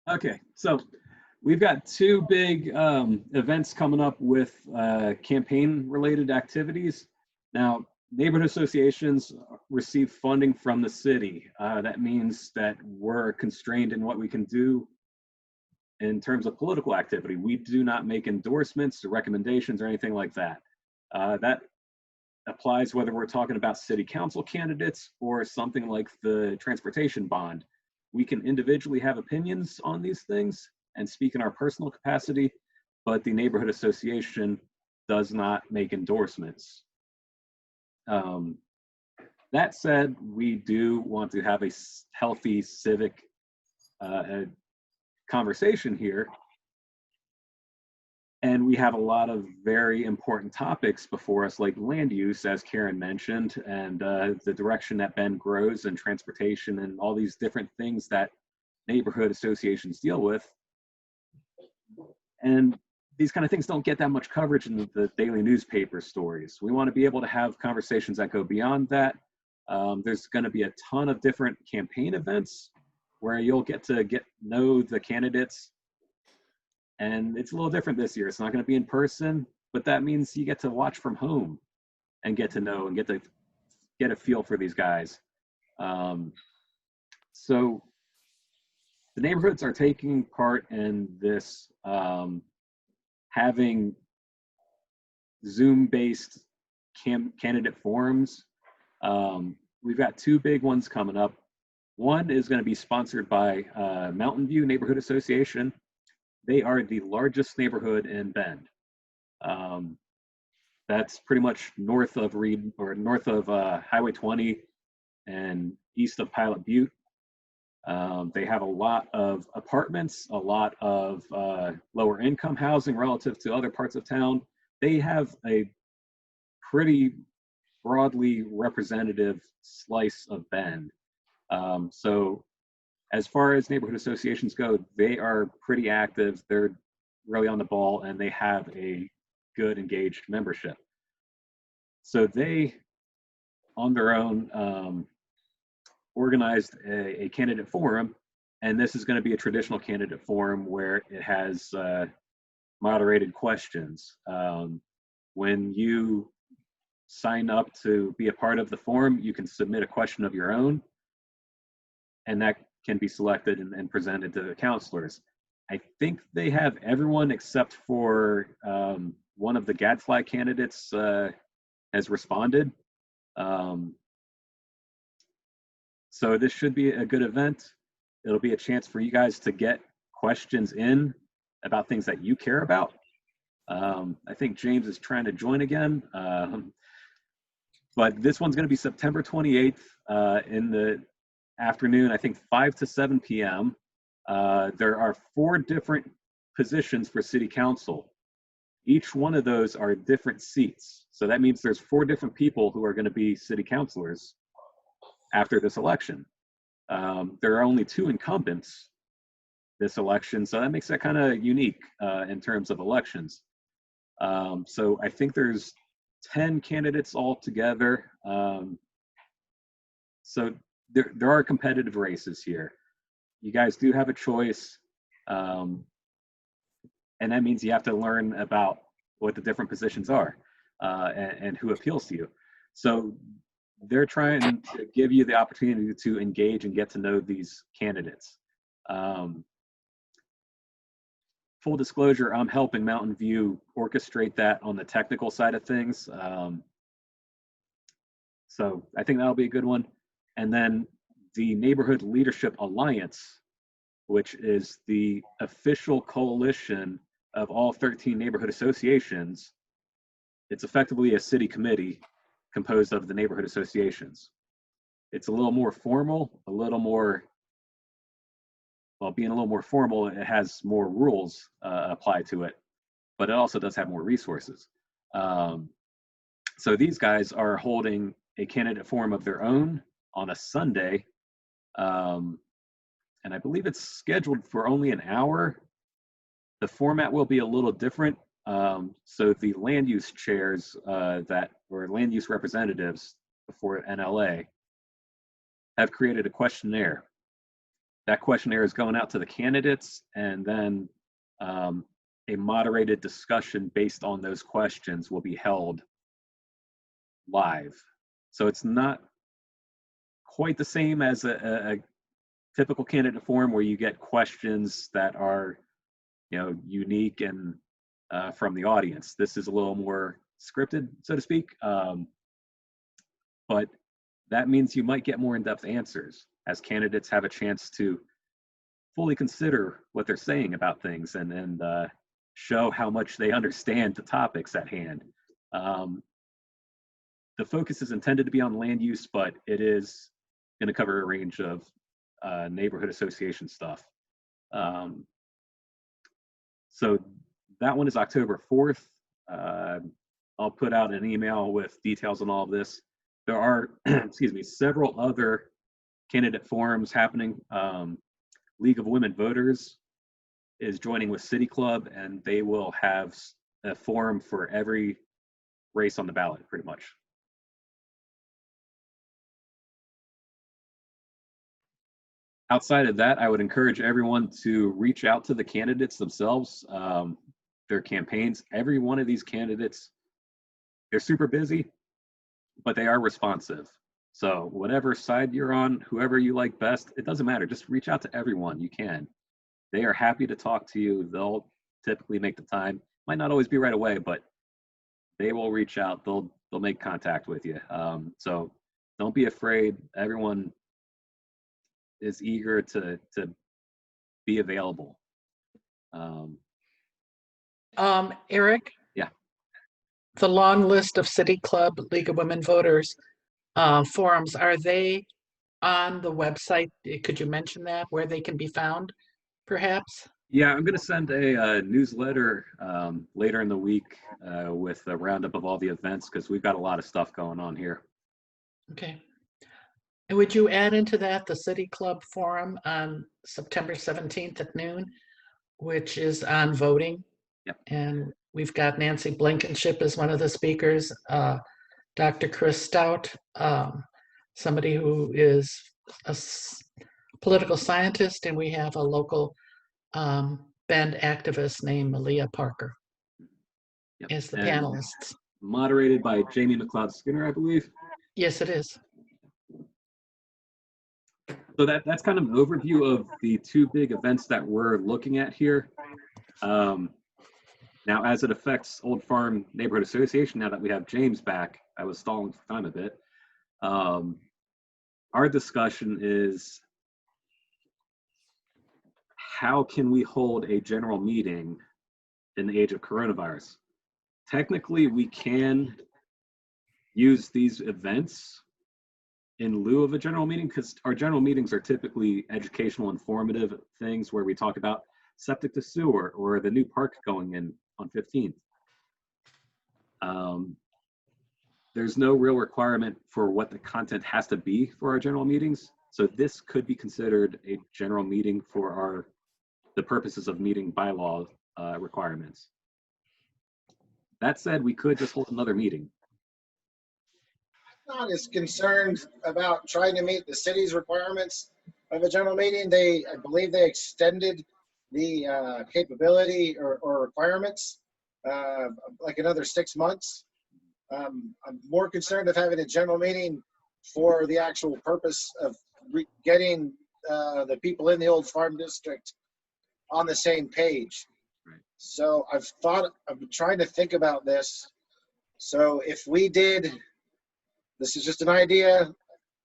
Speaker 6: Okay, so we've got two big events coming up with campaign-related activities. Now, neighborhood associations receive funding from the city. That means that we're constrained in what we can do in terms of political activity. We do not make endorsements or recommendations or anything like that. That applies whether we're talking about city council candidates or something like the transportation bond. We can individually have opinions on these things and speak in our personal capacity, but the neighborhood association does not make endorsements. That said, we do want to have a healthy civic conversation here. And we have a lot of very important topics before us, like land use, as Karen mentioned, and the direction that Bend grows, and transportation, and all these different things that neighborhood associations deal with. And these kind of things don't get that much coverage in the daily newspaper stories. We want to be able to have conversations that go beyond that. There's going to be a ton of different campaign events where you'll get to know the candidates. And it's a little different this year. It's not going to be in person, but that means you get to watch from home and get to know and get a feel for these guys. So the neighborhoods are taking part in this, having Zoom-based candidate forums. We've got two big ones coming up. One is going to be sponsored by Mountain View Neighborhood Association. They are the largest neighborhood in Bend. That's pretty much north of Highway 20 and east of Pilot Butte. They have a lot of apartments, a lot of lower income housing relative to other parts of town. They have a pretty broadly representative slice of Bend. So as far as neighborhood associations go, they are pretty active. They're really on the ball, and they have a good engaged membership. So they, on their own, organized a candidate forum, and this is going to be a traditional candidate forum where it has moderated questions. When you sign up to be a part of the forum, you can submit a question of your own, and that can be selected and presented to the counselors. I think they have everyone except for one of the Gadfly candidates has responded. So this should be a good event. It'll be a chance for you guys to get questions in about things that you care about. I think James is trying to join again. But this one's going to be September 28th in the afternoon, I think 5 to 7 p.m. There are 4 different positions for city council. Each one of those are different seats. So that means there's 4 different people who are going to be city councilors after this election. There are only 2 incumbents this election, so that makes that kind of unique in terms of elections. So I think there's 10 candidates altogether. So there are competitive races here. You guys do have a choice. And that means you have to learn about what the different positions are and who appeals to you. So they're trying to give you the opportunity to engage and get to know these candidates. Full disclosure, I'm helping Mountain View orchestrate that on the technical side of things. So I think that'll be a good one. And then the Neighborhood Leadership Alliance, which is the official coalition of all 13 neighborhood associations. It's effectively a city committee composed of the neighborhood associations. It's a little more formal, a little more, well, being a little more formal, it has more rules applied to it, but it also does have more resources. So these guys are holding a candidate forum of their own on a Sunday. And I believe it's scheduled for only an hour. The format will be a little different. So the land use chairs or land use representatives before NLA have created a questionnaire. That questionnaire is going out to the candidates, and then a moderated discussion based on those questions will be held live. So it's not quite the same as a typical candidate forum where you get questions that are, unique and from the audience. This is a little more scripted, so to speak. But that means you might get more in-depth answers as candidates have a chance to fully consider what they're saying about things and show how much they understand the topics at hand. The focus is intended to be on land use, but it is going to cover a range of neighborhood association stuff. So that one is October 4th. I'll put out an email with details on all of this. There are, excuse me, several other candidate forums happening. League of Women Voters is joining with City Club, and they will have a forum for every race on the ballot, pretty much. Outside of that, I would encourage everyone to reach out to the candidates themselves, their campaigns. Every one of these candidates, they're super busy, but they are responsive. So whatever side you're on, whoever you like best, it doesn't matter. Just reach out to everyone you can. They are happy to talk to you. They'll typically make the time. Might not always be right away, but they will reach out. They'll make contact with you. So don't be afraid. Everyone is eager to be available.
Speaker 3: Eric?
Speaker 6: Yeah.
Speaker 3: The long list of City Club, League of Women Voters forums, are they on the website? Could you mention that, where they can be found, perhaps?
Speaker 6: Yeah, I'm going to send a newsletter later in the week with a roundup of all the events, because we've got a lot of stuff going on here.
Speaker 3: Okay. And would you add into that the City Club forum on September 17th at noon, which is on voting?
Speaker 6: Yep.
Speaker 3: And we've got Nancy Blankenship as one of the speakers, Dr. Chris Stout, somebody who is a political scientist, and we have a local Bend activist named Malia Parker.
Speaker 6: Yep.
Speaker 3: As the
Speaker 6: And
Speaker 3: panelists.
Speaker 6: moderated by Jamie McLeod Skinner, I believe.
Speaker 3: Yes, it is.
Speaker 6: So that's kind of an overview of the two big events that we're looking at here. Now, as it affects Old Farm Neighborhood Association, now that we have James back, I was stalling for time a bit. Our discussion is, how can we hold a general meeting in the age of coronavirus? Technically, we can use these events in lieu of a general meeting, because our general meetings are typically educational, informative things where we talk about septic to sewer or the new park going in on 15th. There's no real requirement for what the content has to be for our general meetings. So this could be considered a general meeting for the purposes of meeting bylaw requirements. That said, we could just hold another meeting.
Speaker 1: Not as concerned about trying to meet the city's requirements of a general meeting. I believe they extended the capability or requirements like another 6 months. I'm more concerned of having a general meeting for the actual purpose of getting the people in the Old Farm District on the same page.
Speaker 6: Right.
Speaker 1: So I'm trying to think about this. So if we did, this is just an idea,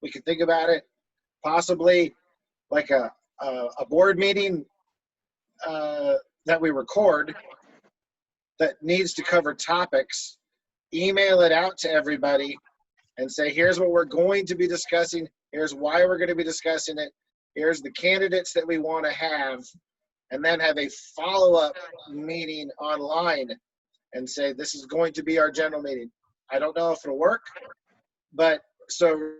Speaker 1: we could think about it, possibly like a board meeting that we record that needs to cover topics, email it out to everybody and say, here's what we're going to be discussing, here's why we're going to be discussing it, here's the candidates that we want to have, and then have a follow-up meeting online and say, this is going to be our general meeting. I don't know if it'll work, but so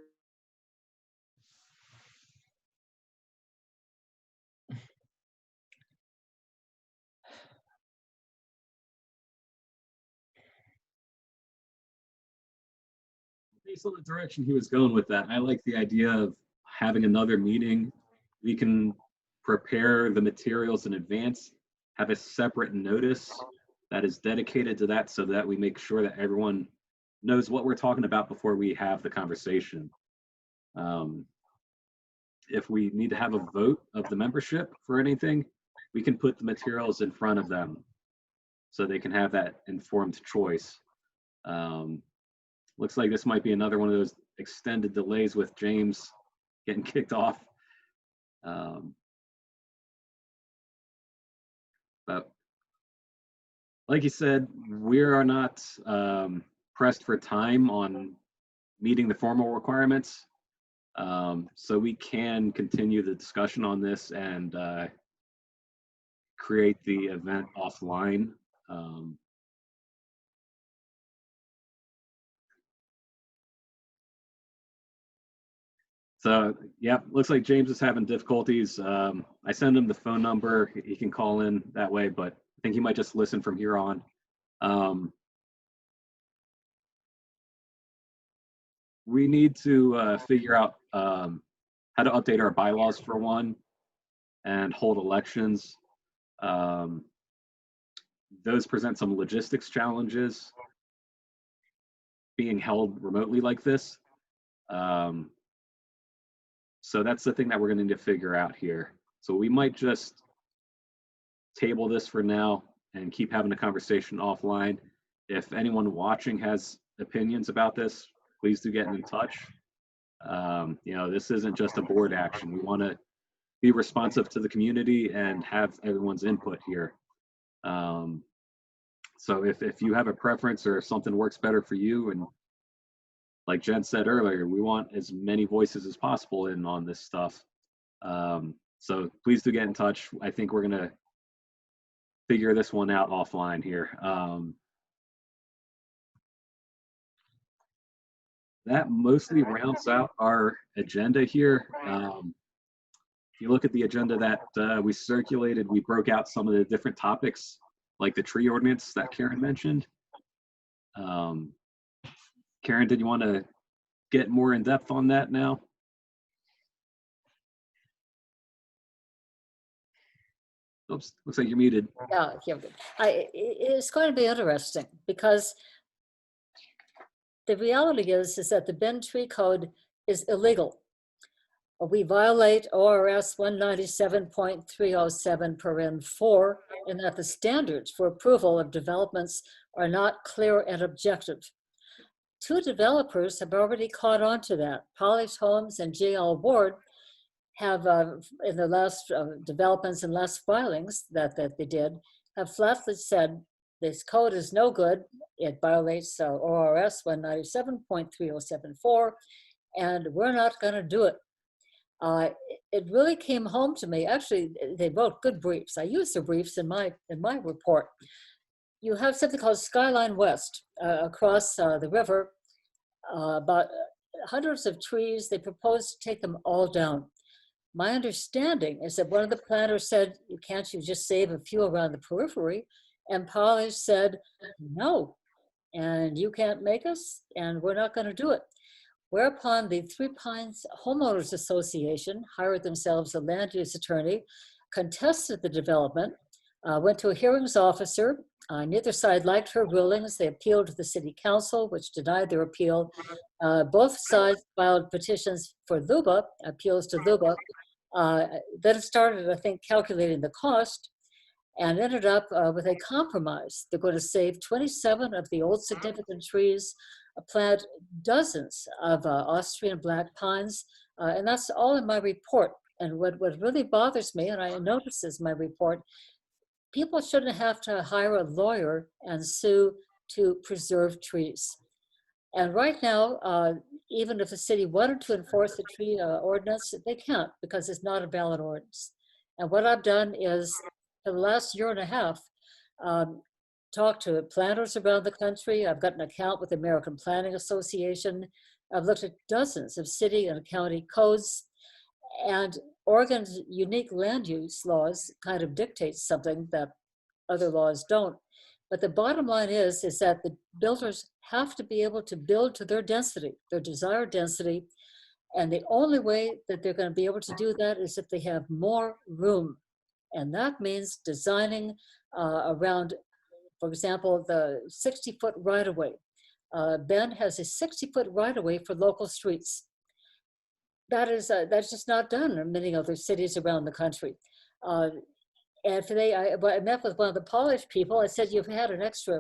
Speaker 6: Based on the direction he was going with that, I like the idea of having another meeting. We can prepare the materials in advance, have a separate notice that is dedicated to that so that we make sure that everyone knows what we're talking about before we have the conversation. If we need to have a vote of the membership for anything, we can put the materials in front of them so they can have that informed choice. Looks like this might be another one of those extended delays with James getting kicked off. But like you said, we are not pressed for time on meeting the formal requirements. So we can continue the discussion on this and create the event offline. So yeah, looks like James is having difficulties. I send him the phone number. He can call in that way, but I think he might just listen from here on. We need to figure out how to update our bylaws for one and hold elections. Those present some logistics challenges being held remotely like this. So that's the thing that we're going to need to figure out here. So we might just table this for now and keep having a conversation offline. If anyone watching has opinions about this, please do get in touch. You know, this isn't just a board action. We want to be responsive to the community and have everyone's input here. So if you have a preference or if something works better for you, and like Jen said earlier, we want as many voices as possible in on this stuff. So please do get in touch. I think we're gonna figure this one out offline here. That mostly rounds out our agenda here. If you look at the agenda that we circulated, we broke out some of the different topics, like the tree ordinance that Karen mentioned. Karen, did you want to get more in depth on that now? Oops, looks like you're muted.
Speaker 2: Yeah, it's going to be interesting because the reality is that the Bend Tree Code is illegal. We violate ORS 197.307 paren 4, in that the standards for approval of developments are not clear and objective. 2 developers have already caught on to that. Polish Homes and JL Ward have, in the last developments and last filings that they did, have flatly said this code is no good. It violates ORS 197.3074, and we're not going to do it. It really came home to me. Actually, they wrote good briefs. I used the briefs in my report. You have something called Skyline West across the river, about hundreds of trees. They proposed to take them all down. My understanding is that one of the planners said, can't you just save a few around the periphery? And Polish said, no, and you can't make us, and we're not going to do it. Whereupon the Three Pines Homeowners Association hired themselves a land use attorney, contested the development, went to a hearings officer. Neither side liked her rulings. They appealed to the city council, which denied their appeal. Both sides filed petitions for LUBA, appeals to LUBA. Then it started, I think, calculating the cost, and ended up with a compromise. They're going to save 27 of the old significant trees, plant dozens of Austrian black pines, and that's all in my report. And what really bothers me, and I notice this in my report, people shouldn't have to hire a lawyer and sue to preserve trees. And right now, even if the city wanted to enforce the tree ordinance, they can't, because it's not a valid ordinance. And what I've done is, for the last year and a half, talked to planners around the country. I've got an account with the American Planning Association. I've looked at dozens of city and county codes, and Oregon's unique land use laws kind of dictate something that other laws don't. But the bottom line is that the builders have to be able to build to their density, their desired density. And the only way that they're going to be able to do that is if they have more room. And that means designing around, for example, the 60-foot right-of-way. Bend has a 60-foot right-of-way for local streets. That's just not done in many other cities around the country. And today I met with one of the Polish people. I said, you've had an extra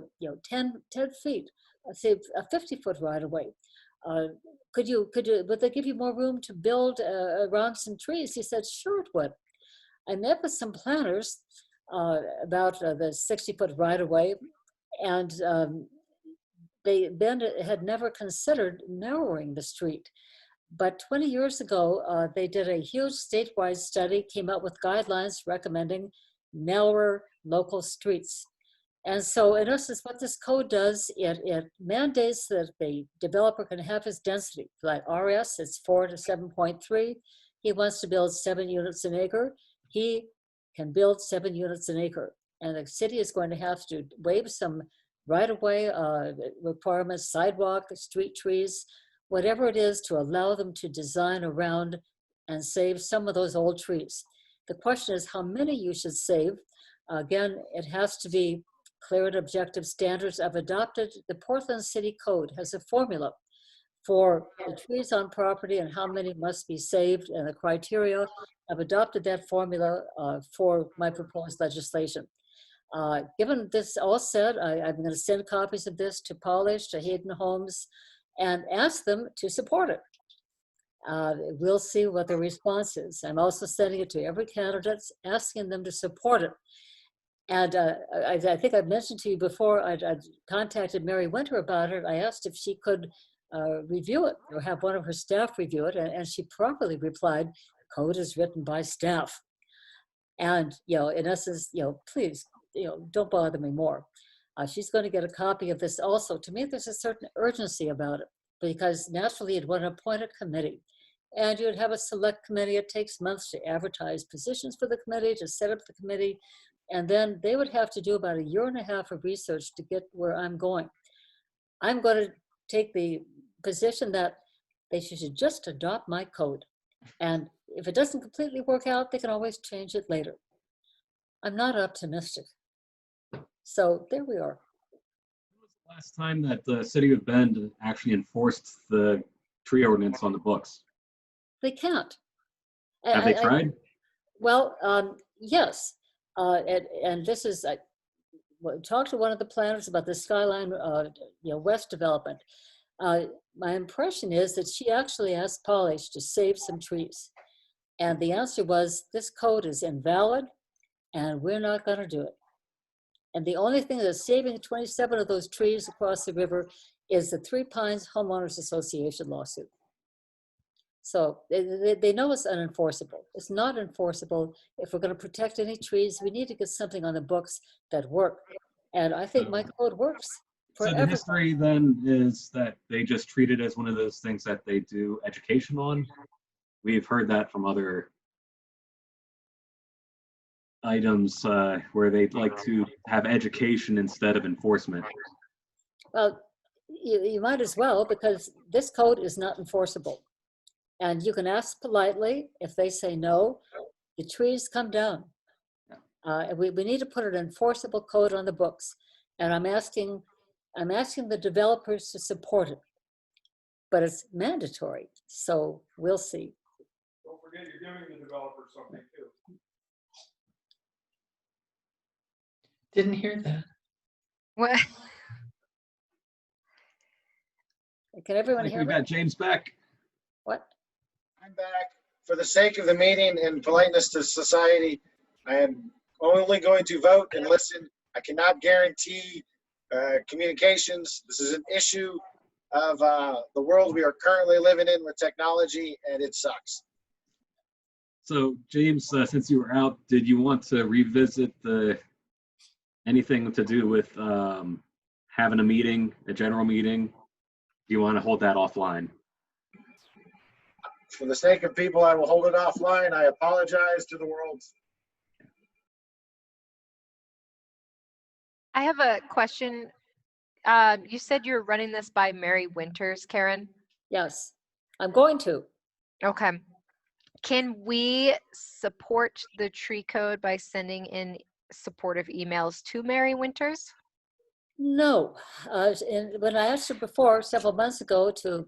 Speaker 2: 10 feet, say a 50-foot right-of-way. Would they give you more room to build around some trees? He said, sure it would. I met with some planners about the 60-foot right-of-way, and Bend had never considered narrowing the street. But 20 years ago, they did a huge statewide study, came up with guidelines recommending narrower local streets. And so in essence, what this code does, it mandates that the developer can have his density. Like RS, it's 4 to 7.3. He wants to build 7 units an acre. He can build 7 units an acre. And the city is going to have to waive some right-of-way requirements, sidewalk, street trees, whatever it is, to allow them to design around and save some of those old trees. The question is how many you should save. Again, it has to be clear and objective standards. I've adopted the Portland City Code has a formula for the trees on property and how many must be saved and the criteria. I've adopted that formula for my proposed legislation. Given this all said, I'm going to send copies of this to Polish, to Hayden Homes, and ask them to support it. We'll see what the response is. I'm also sending it to every candidate, asking them to support it. And I think I've mentioned to you before, I'd contacted Mary Winter about it. I asked if she could review it or have one of her staff review it, and she properly replied, code is written by staff. And, in essence, please, don't bother me more. She's going to get a copy of this also. To me, there's a certain urgency about it, because naturally you'd want to appoint a committee. And you'd have a select committee. It takes months to advertise positions for the committee, to set up the committee. And then they would have to do about 1.5 years of research to get where I'm going. I'm going to take the position that they should just adopt my code. And if it doesn't completely work out, they can always change it later. I'm not optimistic. So there we are.
Speaker 6: last time that the city of Bend actually enforced the tree ordinance on the books?
Speaker 2: They can't.
Speaker 6: Have they tried?
Speaker 2: Well, yes. And this is, I talked to one of the planners about the Skyline, West development. My impression is that she actually asked Polish to save some trees. And the answer was, this code is invalid and we're not going to do it. And the only thing that's saving 27 of those trees across the river is the Three Pines Homeowners Association lawsuit. So they know it's unenforceable. It's not enforceable. If we're going to protect any trees, we need to get something on the books that work. And I think my code works for
Speaker 6: So the
Speaker 2: everyone.
Speaker 6: history then is that they just treat it as one of those things that they do education on. We've heard that from other items where they'd like to have education instead of enforcement.
Speaker 2: Well, you might as well, because this code is not enforceable. And you can ask politely. If they say no, the trees come down. We need to put an enforceable code on the books. And I'm asking the developers to support it. But it's mandatory, so we'll see.
Speaker 7: Don't forget you're giving the developer something too.
Speaker 3: Didn't hear that.
Speaker 4: What?
Speaker 2: Can everyone
Speaker 6: Like,
Speaker 2: hear
Speaker 6: we've
Speaker 2: me?
Speaker 6: got James back.
Speaker 2: What?
Speaker 1: I'm back. For the sake of the meeting and politeness to society, I am only going to vote and listen. I cannot guarantee communications. This is an issue of the world we are currently living in with technology, and it sucks.
Speaker 6: So James, since you were out, did you want to revisit anything to do with having a meeting, a general meeting? Do you want to hold that offline?
Speaker 1: For the sake of people, I will hold it offline. I apologize to the world.
Speaker 4: I have a question. You said you're running this by Mary Winters, Karen?
Speaker 2: Yes, I'm going to.
Speaker 4: Okay. Can we support the tree code by sending in supportive emails to Mary Winters?
Speaker 2: No, and when I asked her before, several months ago, to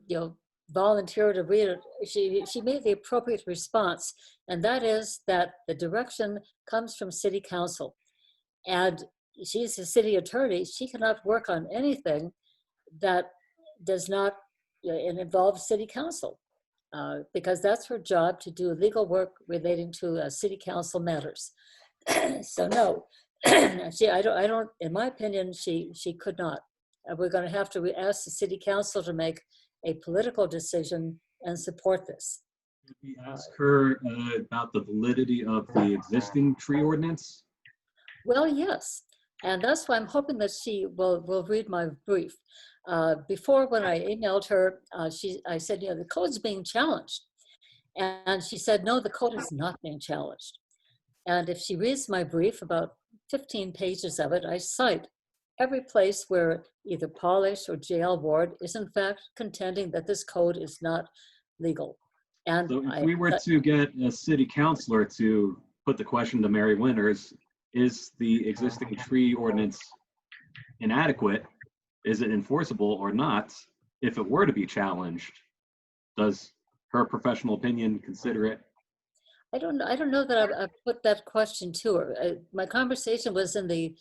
Speaker 2: volunteer to read it, she made the appropriate response, and that is that the direction comes from City Council, and she's a city attorney. She cannot work on anything that does not involve City Council, because that's her job, to do legal work relating to City Council matters. So no. I don't, in my opinion, she could not. We're going to have to ask the City Council to make a political decision and support this.
Speaker 6: Did we ask her about the validity of the existing tree ordinance?
Speaker 2: Well, yes, and that's why I'm hoping that she will read my brief. Before, when I emailed her, I said, the code's being challenged, and she said, no, the code is not being challenged. And if she reads my brief, about 15 pages of it, I cite every place where either Polish or JL Ward is in fact contending that this code is not legal. And
Speaker 6: So if we were to get a city councilor to put the question to Mary Winters, is the existing tree ordinance inadequate? Is it enforceable or not? If it were to be challenged, does her professional opinion consider it?
Speaker 2: I don't know that I put that question to her. My conversation was in the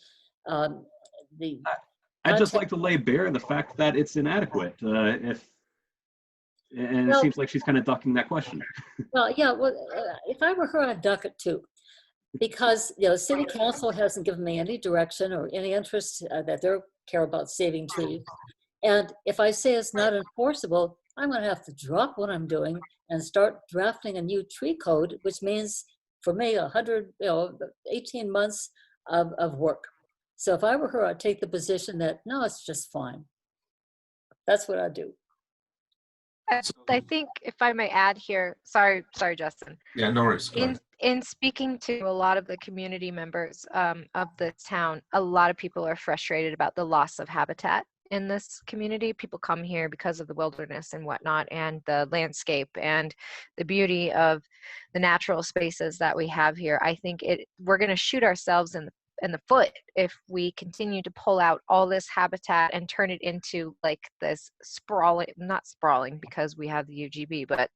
Speaker 6: I'd just like to lay bare the fact that it's inadequate. It seems like she's kind of ducking that question.
Speaker 2: Well, yeah. Well, if I were her, I'd duck it too, because City Council hasn't given me any direction or any interest that they care about saving trees. And if I say it's not enforceable, I'm going to have to drop what I'm doing and start drafting a new tree code, which means for me 18 months of work. So if I were her, I'd take the position that no, it's just fine. That's what I'd do.
Speaker 4: I think, if I may add here, sorry, Justin.
Speaker 5: Yeah, no worries. Go ahead.
Speaker 4: In speaking to a lot of the community members of the town, a lot of people are frustrated about the loss of habitat in this community. People come here because of the wilderness and whatnot, and the landscape and the beauty of the natural spaces that we have here. I think we're going to shoot ourselves in the foot if we continue to pull out all this habitat and turn it into like this sprawling, not sprawling because we have the UGB, but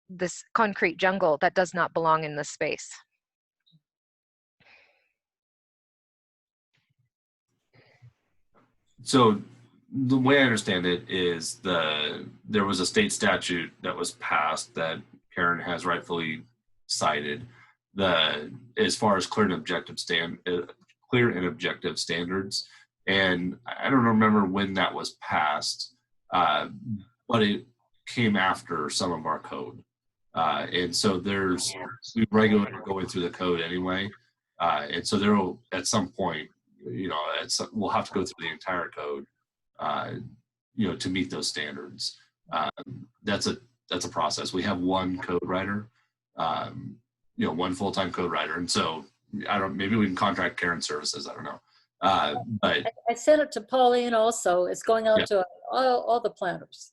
Speaker 4: this concrete jungle that does not belong in this space.
Speaker 5: So the way I understand it is there was a state statute that was passed that Karen has rightfully cited, as far as clear and objective standards. And I don't remember when that was passed, but it came after some of our code. And so we regularly going through the code anyway. And so there will, at some point, we'll have to go through the entire code, to meet those standards. That's a process. We have one code writer, one full-time code writer. And so maybe we can contract Karen services. I don't know. But
Speaker 2: I sent it to Pauline also. It's going out to all the planners.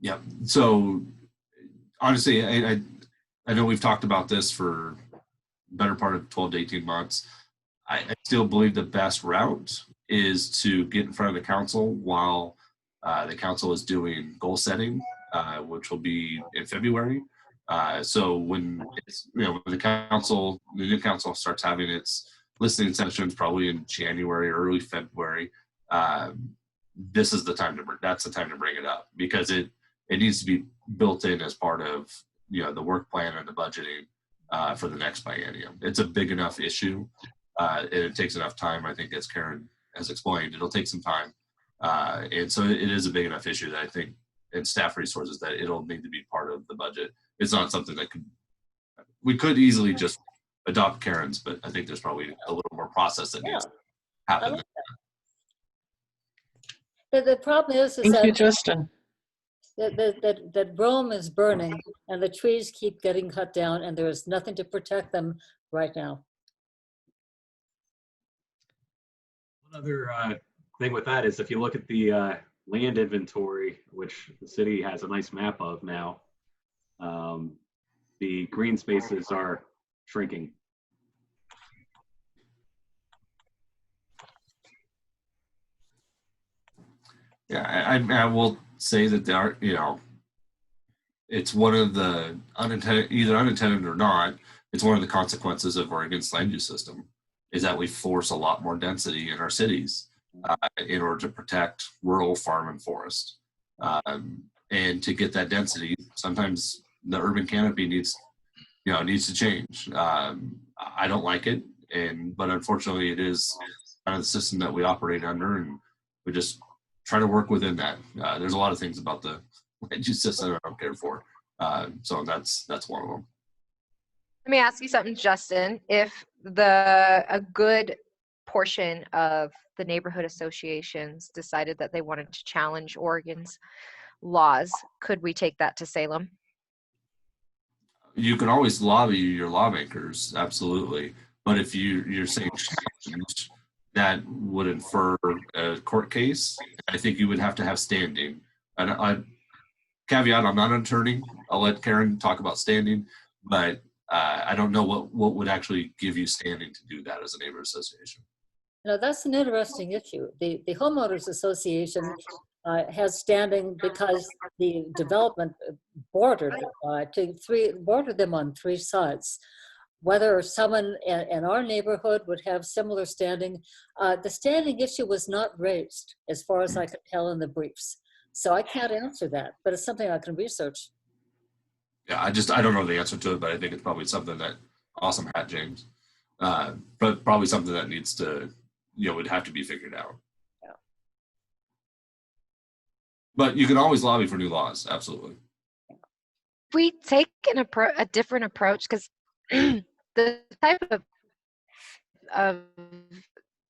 Speaker 5: Yeah. So honestly, I know we've talked about this for the better part of 12 to 18 months. I still believe the best route is to get in front of the council while the council is doing goal setting, which will be in February. So when when the new council starts having its listening sessions, probably in January or early February, this is the time that's the time to bring it up, because it needs to be built in as part of the work plan and the budgeting for the next biennium. It's a big enough issue. And it takes enough time. I think, as Karen has explained, it'll take some time. And so it is a big enough issue that I think, and staff resources, that it'll need to be part of the budget. It's not something that we could easily just adopt Karen's, but I think there's probably a little more process that needs to happen.
Speaker 2: Like the problem is
Speaker 3: Thank
Speaker 2: that
Speaker 3: you, Justin.
Speaker 2: that Rome is burning and the trees keep getting cut down, and there is nothing to protect them right now.
Speaker 6: One other thing with that is, if you look at the land inventory, which the city has a nice map of now, the green spaces are shrinking.
Speaker 5: Yeah, I will say that there are, it's one of the either unintended or not, it's one of the consequences of Oregon's land use system, is that we force a lot more density in our cities in order to protect rural farm and forest. And to get that density, sometimes the urban canopy needs to change. I don't like it, but unfortunately it is kind of the system that we operate under, and we just try to work within that. There's a lot of things about the land use system I don't care for. So that's one of them.
Speaker 4: Let me ask you something, Justin. If a good portion of the neighborhood associations decided that they wanted to challenge Oregon's laws, could we take that to Salem?
Speaker 5: You can always lobby your lawmakers, absolutely. But if you're saying challenge, that would infer a court case. I think you would have to have standing. And I caveat, I'm not an attorney. I'll let Karen talk about standing, but I don't know what would actually give you standing to do that as a neighborhood association.
Speaker 2: That's an interesting issue. The homeowners association has standing because the development bordered them on three sides. Whether someone in our neighborhood would have similar standing, the standing issue was not raised, as far as I could tell in the briefs. So I can't answer that, but it's something I can research.
Speaker 5: Yeah, I don't know the answer to it, but I think it's probably something that, awesome hat, James, but probably something that needs to, would have to be figured out.
Speaker 2: Yeah.
Speaker 5: But you can always lobby for new laws, absolutely.
Speaker 4: We take a different approach, because the type of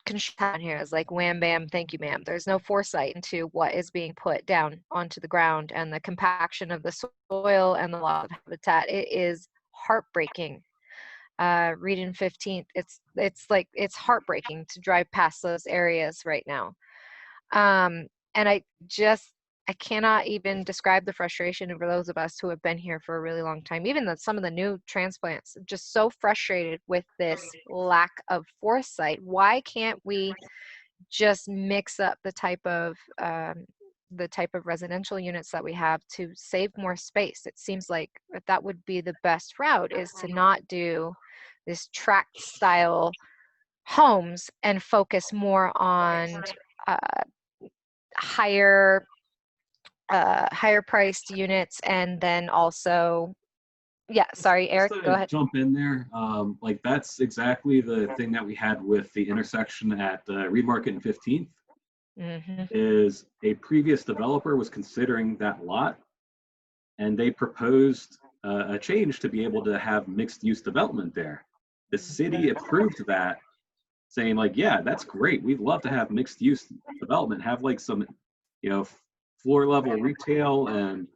Speaker 4: construction here is like wham bam, thank you ma'am. There's no foresight into what is being put down onto the ground, and the compaction of the soil and the loss of habitat. It is heartbreaking. Read in 15th, it's heartbreaking to drive past those areas right now. And I I cannot even describe the frustration for those of us who have been here for a really long time. Even some of the new transplants, just so frustrated with this lack of foresight. Why can't we just mix up the type of residential units that we have to save more space? It seems like that would be the best route, is to not do this tract style homes and focus more on higher priced units. And then also, yeah, sorry, Eric,
Speaker 6: Just
Speaker 4: go
Speaker 6: to
Speaker 4: ahead.
Speaker 6: jump in there, like that's exactly the thing that we had with the intersection at Reed Market and 15th.
Speaker 4: Mhm.
Speaker 6: Is a previous developer was considering that lot, and they proposed a change to be able to have mixed use development there. The city approved that, saying like, yeah, that's great. We'd love to have mixed use development, have like some, floor level retail and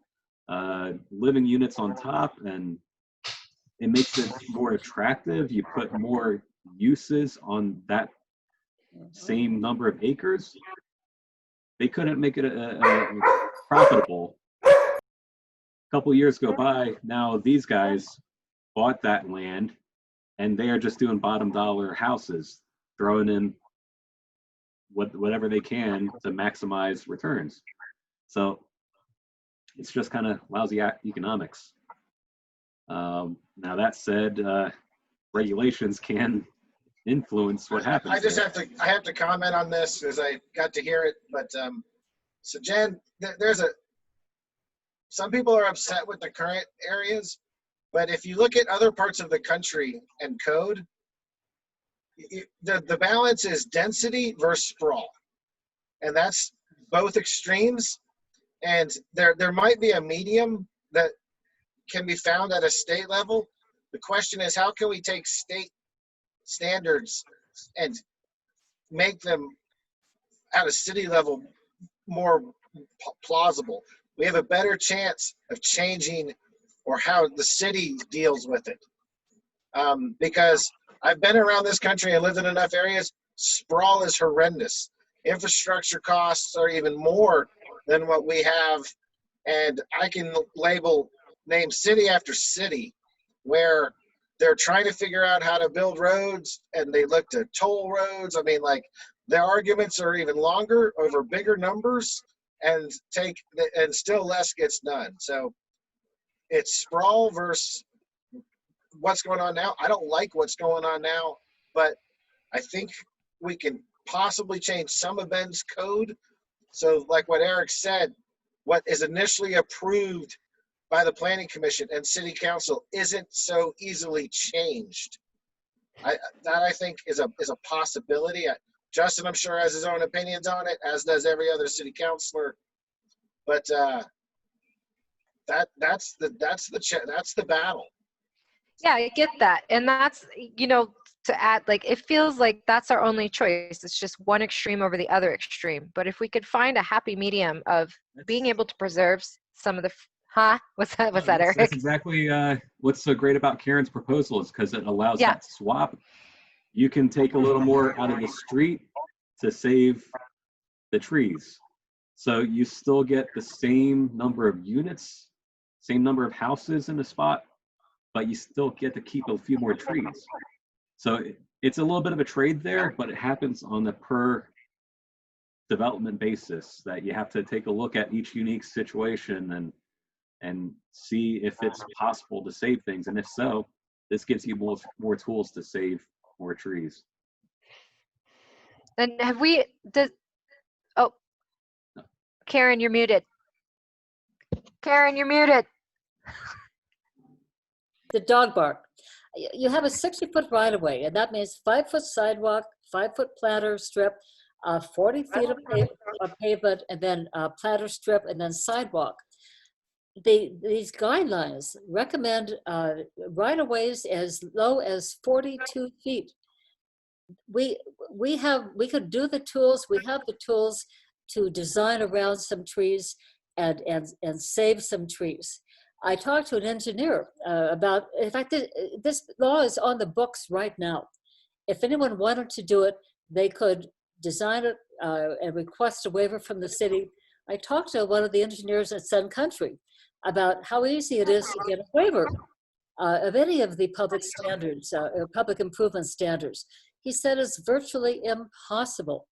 Speaker 6: living units on top, and it makes it more attractive. You put more uses on that same number of acres. They couldn't make it profitable. A couple years go by, now these guys bought that land and they are just doing bottom dollar houses, throwing in whatever they can to maximize returns. So it's just kind of lousy economics. Now that said, regulations can influence what happens.
Speaker 1: I just have to comment on this because I got to hear it. But so Jen, some people are upset with the current areas, but if you look at other parts of the country and code, the balance is density versus sprawl, and that's both extremes. And there might be a medium that can be found at a state level. The question is, how can we take state standards and make them at a city level more plausible? We have a better chance of changing or how the city deals with it. Because I've been around this country and lived in enough areas, sprawl is horrendous. Infrastructure costs are even more than what we have. And I can name city after city where they're trying to figure out how to build roads and they look to toll roads. I mean, like, the arguments are even longer over bigger numbers and still less gets done. So it's sprawl versus what's going on now. I don't like what's going on now, but I think we can possibly change some of Ben's code. So like what Eric said, what is initially approved by the Planning Commission and City Council isn't so easily changed. That I think is a possibility. Justin, I'm sure, has his own opinions on it, as does every other city councilor. But that's the battle.
Speaker 4: Yeah, I get that. And that's, to add, like, it feels like that's our only choice. It's just one extreme over the other extreme. But if we could find a happy medium of being able to preserve some of the, what's that, Eric?
Speaker 6: That's exactly what's so great about Karen's proposal, is because it allows that swap. You can take a little more out of the street to save the trees. So you still get the same number of units, same number of houses in the spot, but you still get to keep a few more trees. So it's a little bit of a trade there, but it happens on the per development basis, that you have to take a look at each unique situation and see if it's possible to save things. And if so, this gives you more tools to save more trees.
Speaker 4: And Karen, you're muted. Karen, you're muted.
Speaker 2: The dog bark. You have a 60-foot right-of-way, and that means 5-foot sidewalk, 5-foot planter strip, 40 feet of pavement, and then planter strip, and then sidewalk. These guidelines recommend right-of-ways as low as 42 feet. We could do the tools. We have the tools to design around some trees and save some trees. I talked to an engineer about, in fact, this law is on the books right now. If anyone wanted to do it, they could design it and request a waiver from the city. I talked to one of the engineers at Sun Country about how easy it is to get a waiver of any of the public standards, or public improvement standards. He said it's virtually impossible.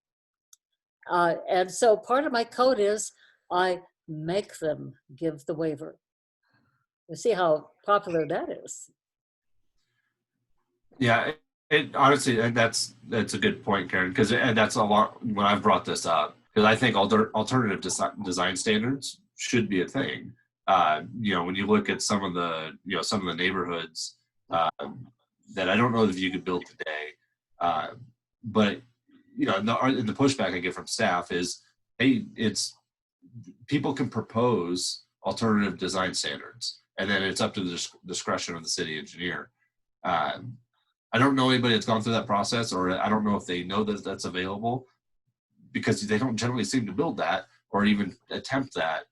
Speaker 2: And so part of my code is I make them give the waiver. You see how popular that is.
Speaker 5: Yeah, it honestly, and that's a good point, Karen, because that's a lot when I've brought this up, because I think alternative design standards should be a thing. When you look at some of the neighborhoods that I don't know if you could build today, but the pushback I get from staff is, hey, it's people can propose alternative design standards, and then it's up to the discretion of the city engineer. I don't know anybody that's gone through that process, or I don't know if they know that that's available, because they don't generally seem to build that or even attempt that.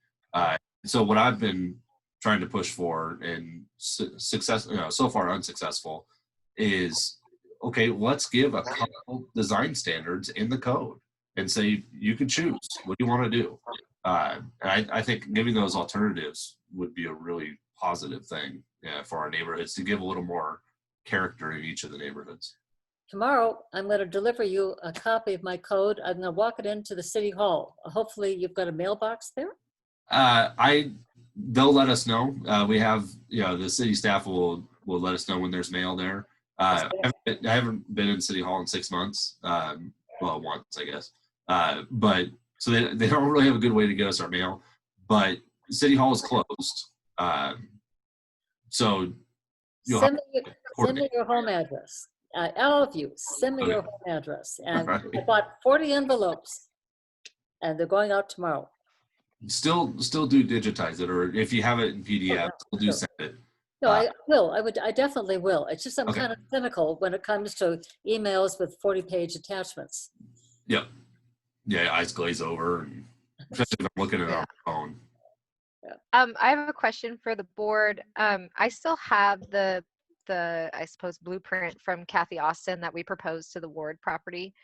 Speaker 5: So what I've been trying to push for, and success, so far unsuccessful, is okay, let's give a couple design standards in the code and say you can choose what you want to do. And I think giving those alternatives would be a really positive thing for our neighborhoods, to give a little more character in each of the neighborhoods.
Speaker 2: Tomorrow, I'm going to deliver you a copy of my code. I'm going to walk it into the city hall. Hopefully you've got a mailbox there.
Speaker 5: They'll let us know. We have, the city staff will let us know when there's mail there. I haven't been in City Hall in 6 months. Well, once, I guess. But so they don't really have a good way to get us our mail. But City Hall is closed. So
Speaker 2: send me your home address. All of you, send me your home address. And
Speaker 5: Right.
Speaker 2: I bought 40 envelopes, and they're going out tomorrow.
Speaker 5: Still do digitize it, or if you have it in PDF, still do send it.
Speaker 2: No, I will. I definitely will. It's just I'm
Speaker 5: Okay.
Speaker 2: kind of cynical when it comes to emails with 40-page attachments.
Speaker 5: Yep. Yeah, eyes glaze over, and especially if I'm looking at it on my phone.
Speaker 4: I have a question for the board. I still have the I suppose blueprint from Kathy Austin that we proposed to the ward property.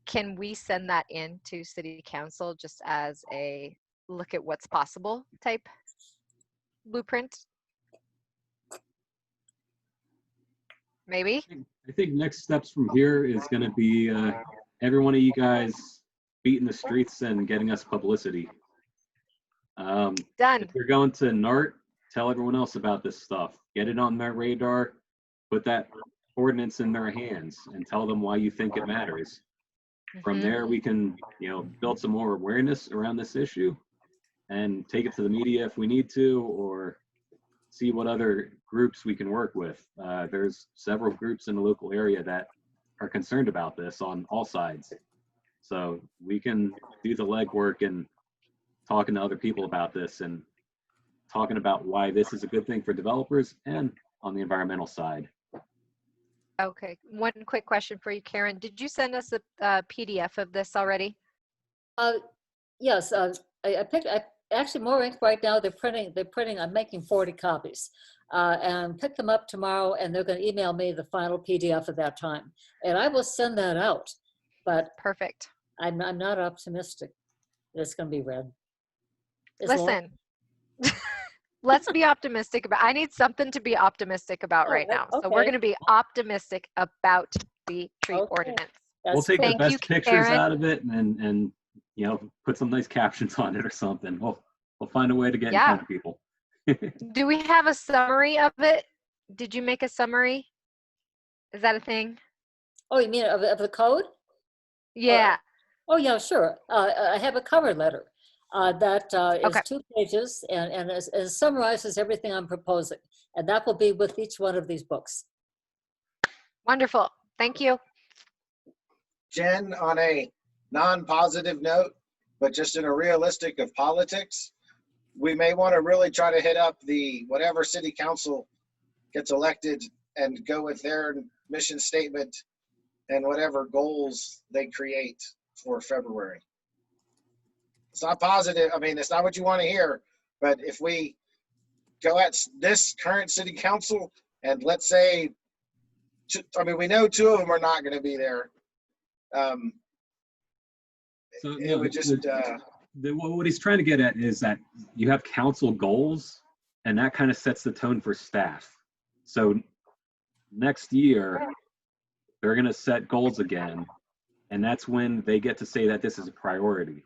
Speaker 4: Can we send that in to City Council just as a look at what's possible type blueprint? Maybe.
Speaker 6: I think next steps from here is going to be every one of you guys beating the streets and getting us publicity.
Speaker 4: Done.
Speaker 6: If you're going to NART, tell everyone else about this stuff. Get it on their radar. Put that ordinance in their hands and tell them why you think it matters. From there, we can, build some more awareness around this issue and take it to the media if we need to, or see what other groups we can work with. There's several groups in the local area that are concerned about this on all sides. So we can do the legwork and talking to other people about this and talking about why this is a good thing for developers and on the environmental side.
Speaker 4: Okay. One quick question for you, Karen. Did you send us a PDF of this already?
Speaker 2: Yes, I picked. Actually, more ink right now. They're printing. I'm making 40 copies, and pick them up tomorrow. And they're going to email me the final PDF at that time, and I will send that out. But
Speaker 4: Perfect.
Speaker 2: I'm not optimistic that it's going to be read. It's long.
Speaker 4: Listen, let's be optimistic about. I need something to be optimistic about right now. So we're
Speaker 2: okay.
Speaker 4: going to be optimistic about the tree
Speaker 2: Okay.
Speaker 4: ordinance.
Speaker 2: That's
Speaker 6: We'll take
Speaker 2: great.
Speaker 6: the
Speaker 4: Thank you,
Speaker 6: best pictures
Speaker 4: Karen.
Speaker 6: out of it and put some nice captions on it or something. We'll find a way to get in front of people.
Speaker 4: Do we have a summary of it? Did you make a summary? Is that a thing?
Speaker 2: Oh, you mean of the code?
Speaker 4: Yeah.
Speaker 2: Oh, yeah, sure. I have a cover letter that is
Speaker 4: Okay.
Speaker 2: 2 pages and it summarizes everything I'm proposing. And that will be with each one of these books.
Speaker 4: Wonderful. Thank you.
Speaker 1: Jen, on a non-positive note, but just in a realistic of politics, we may want to really try to hit up the whatever city council gets elected and go with their mission statement and whatever goals they create for February. It's not positive. I mean, it's not what you want to hear, but if we go at this current city council and let's say, we know 2 of them are not going to be there.
Speaker 6: So
Speaker 1: it
Speaker 6: no,
Speaker 1: would just,
Speaker 6: what he's trying to get at is that you have council goals, and that kind of sets the tone for staff. So next year, they're going to set goals again, and that's when they get to say that this is a priority.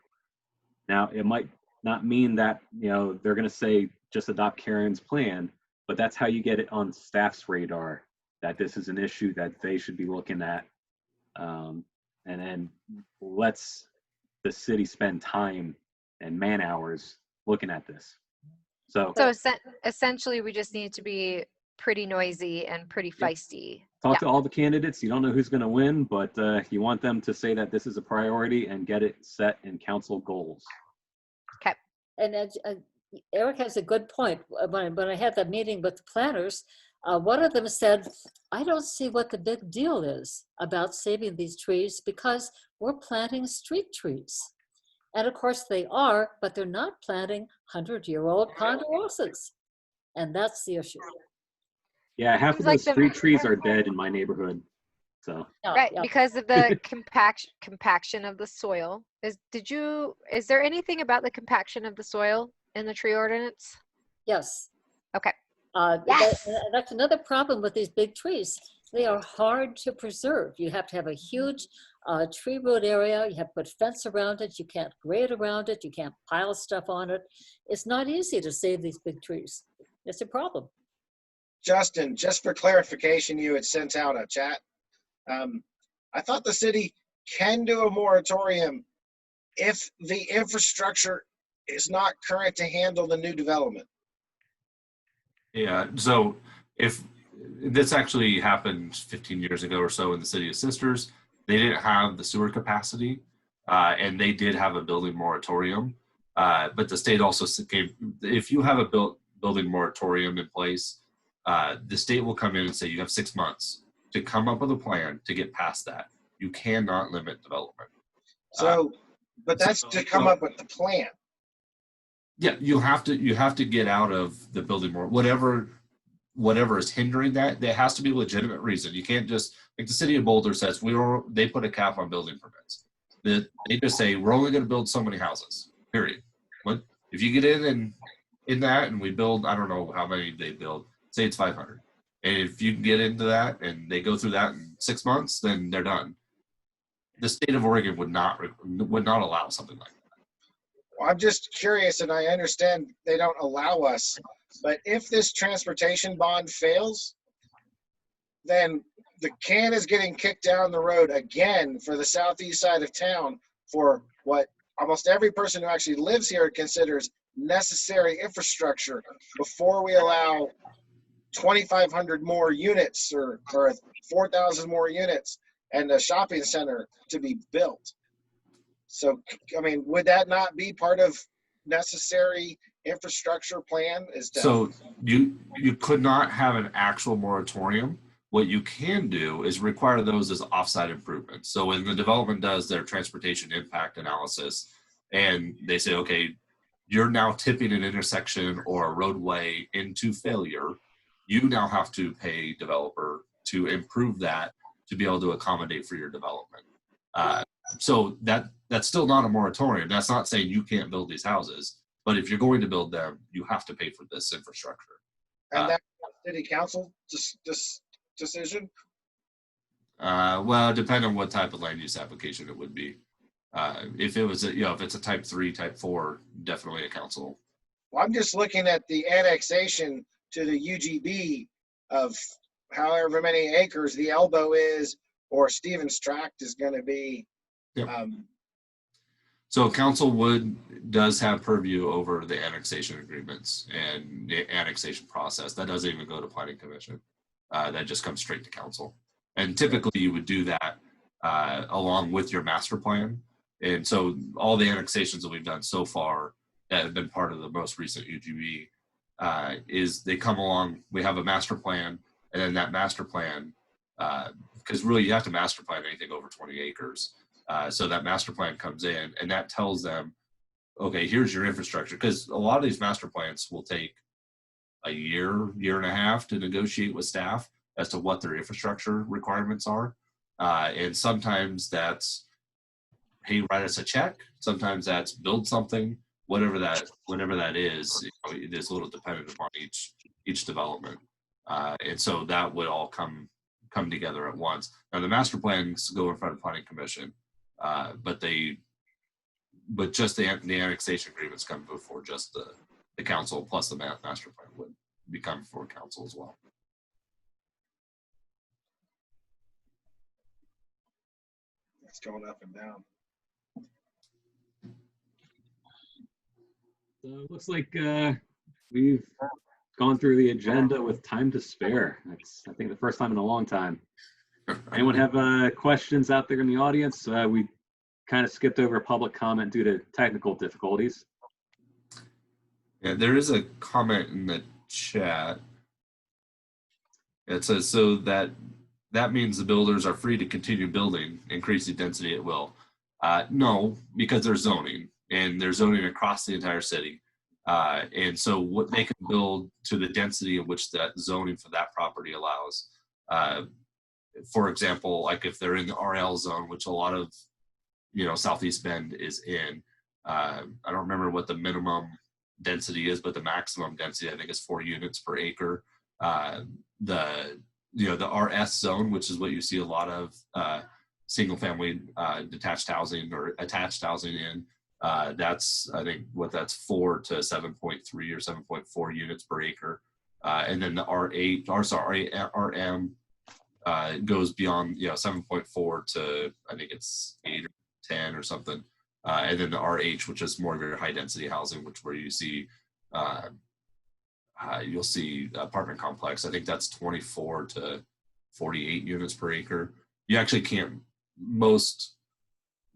Speaker 6: Now, it might not mean that, they're going to say just adopt Karen's plan, but that's how you get it on staff's radar, that this is an issue that they should be looking at. And then lets the city spend time and man hours looking at this. So
Speaker 4: Essentially, we just need to be pretty noisy and pretty
Speaker 6: Yep.
Speaker 4: feisty.
Speaker 6: talk to all the candidates. You don't know who's going to win, but you want them to say that this is a priority and get it set in council goals.
Speaker 2: And Eric has a good point. When I had that meeting with the planners, one of them said, I don't see what the big deal is about saving these trees because we're planting street trees. And of course they are, but they're not planting 100-year-old ponderosas. And that's the issue.
Speaker 6: Yeah, half of
Speaker 4: Seems like
Speaker 6: those street trees are dead in my neighborhood. So
Speaker 2: Yeah,
Speaker 4: Right,
Speaker 2: yeah.
Speaker 4: because of the compaction of the soil. Is there anything about the compaction of the soil in the tree ordinance?
Speaker 2: Yes.
Speaker 4: Okay.
Speaker 2: Yes. That's another problem with these big trees. They are hard to preserve. You have to have a huge tree root area. You have to put fence around it. You can't grade around it. You can't pile stuff on it. It's not easy to save these big trees. It's a problem.
Speaker 1: Justin, just for clarification, you had sent out a chat. I thought the city can do a moratorium if the infrastructure is not current to handle the new development.
Speaker 5: Yeah, so if this actually happened 15 years ago or so in the city of Sisters, they didn't have the sewer capacity, and they did have a building moratorium. But the state also gave, if you have a building moratorium in place, the state will come in and say you have 6 months to come up with a plan to get past that. You cannot limit development.
Speaker 1: So, but that's to come up with the plan.
Speaker 5: Yeah, you have to get out of the building more, whatever is hindering that. There has to be a legitimate reason. You can't just, like the city of Boulder says, they put a cap on building permits. They just say we're only going to build so many houses. Period. But if you get in that and we build, I don't know how many they build. Say it's 500, and if you can get into that and they go through that in 6 months, then they're done. The state of Oregon would not allow something like that.
Speaker 1: Well, I'm just curious, and I understand they don't allow us, but if this transportation bond fails, then the can is getting kicked down the road again for the southeast side of town for what almost every person who actually lives here considers necessary infrastructure before we allow 2,500 more units or 4,000 more units and a shopping center to be built. So, I mean, would that not be part of necessary infrastructure plan?
Speaker 5: So you could not have an actual moratorium. What you can do is require those as offsite improvements. So when the development does their transportation impact analysis and they say, okay, you're now tipping an intersection or a roadway into failure, you now have to pay developer to improve that to be able to accommodate for your development. So that's still not a moratorium. That's not saying you can't build these houses, but if you're going to build them, you have to pay for this infrastructure.
Speaker 1: And that's city council decision?
Speaker 5: Well, depending on what type of land use application it would be. If it was, if it's a type 3, type 4, definitely a council.
Speaker 1: Well, I'm just looking at the annexation to the UGB of however many acres the elbow is, or Stevens Tract is going to be.
Speaker 5: Yep. So council does have purview over the annexation agreements and the annexation process. That doesn't even go to planning commission. That just comes straight to council. And typically you would do that along with your master plan. And so all the annexations that we've done so far that have been part of the most recent UGB is they come along, we have a master plan, and then that master plan, because really you have to master plan anything over 20 acres. So that master plan comes in and that tells them, okay, here's your infrastructure. Because a lot of these master plans will take a year and a half to negotiate with staff as to what their infrastructure requirements are. And sometimes that's hey, write us a check. Sometimes that's build something, whatever that is. It is a little dependent upon each development, and so that would all come together at once. Now the master plans go in front of planning commission, but just the annexation agreements come before just the council, plus the master plan would become before council as well.
Speaker 1: It's going up and down.
Speaker 6: So it looks like we've gone through the agenda with time to spare. That's, I think, the first time in a long time. Anyone have questions out there in the audience? We kind of skipped over public comment due to technical difficulties.
Speaker 5: Yeah, there is a comment in the chat. It says, so that means the builders are free to continue building, increasing density at will. No, because there's zoning, and there's zoning across the entire city. And so what they can build to the density in which that zoning for that property allows. For example, like if they're in the RL zone, which a lot of, Southeast Bend is in, I don't remember what the minimum density is, but the maximum density, I think, is 4 units per acre. The RS zone, which is what you see a lot of single family detached housing or attached housing in, that's, I think, that's 4 to 7.3 or 7.4 units per acre. And then the RM goes beyond, 7.4 to, I think it's 8 or 10 or something. And then the RH, which is more of your high density housing, which where you see, you'll see apartment complex. I think that's 24 to 48 units per acre. You actually can't,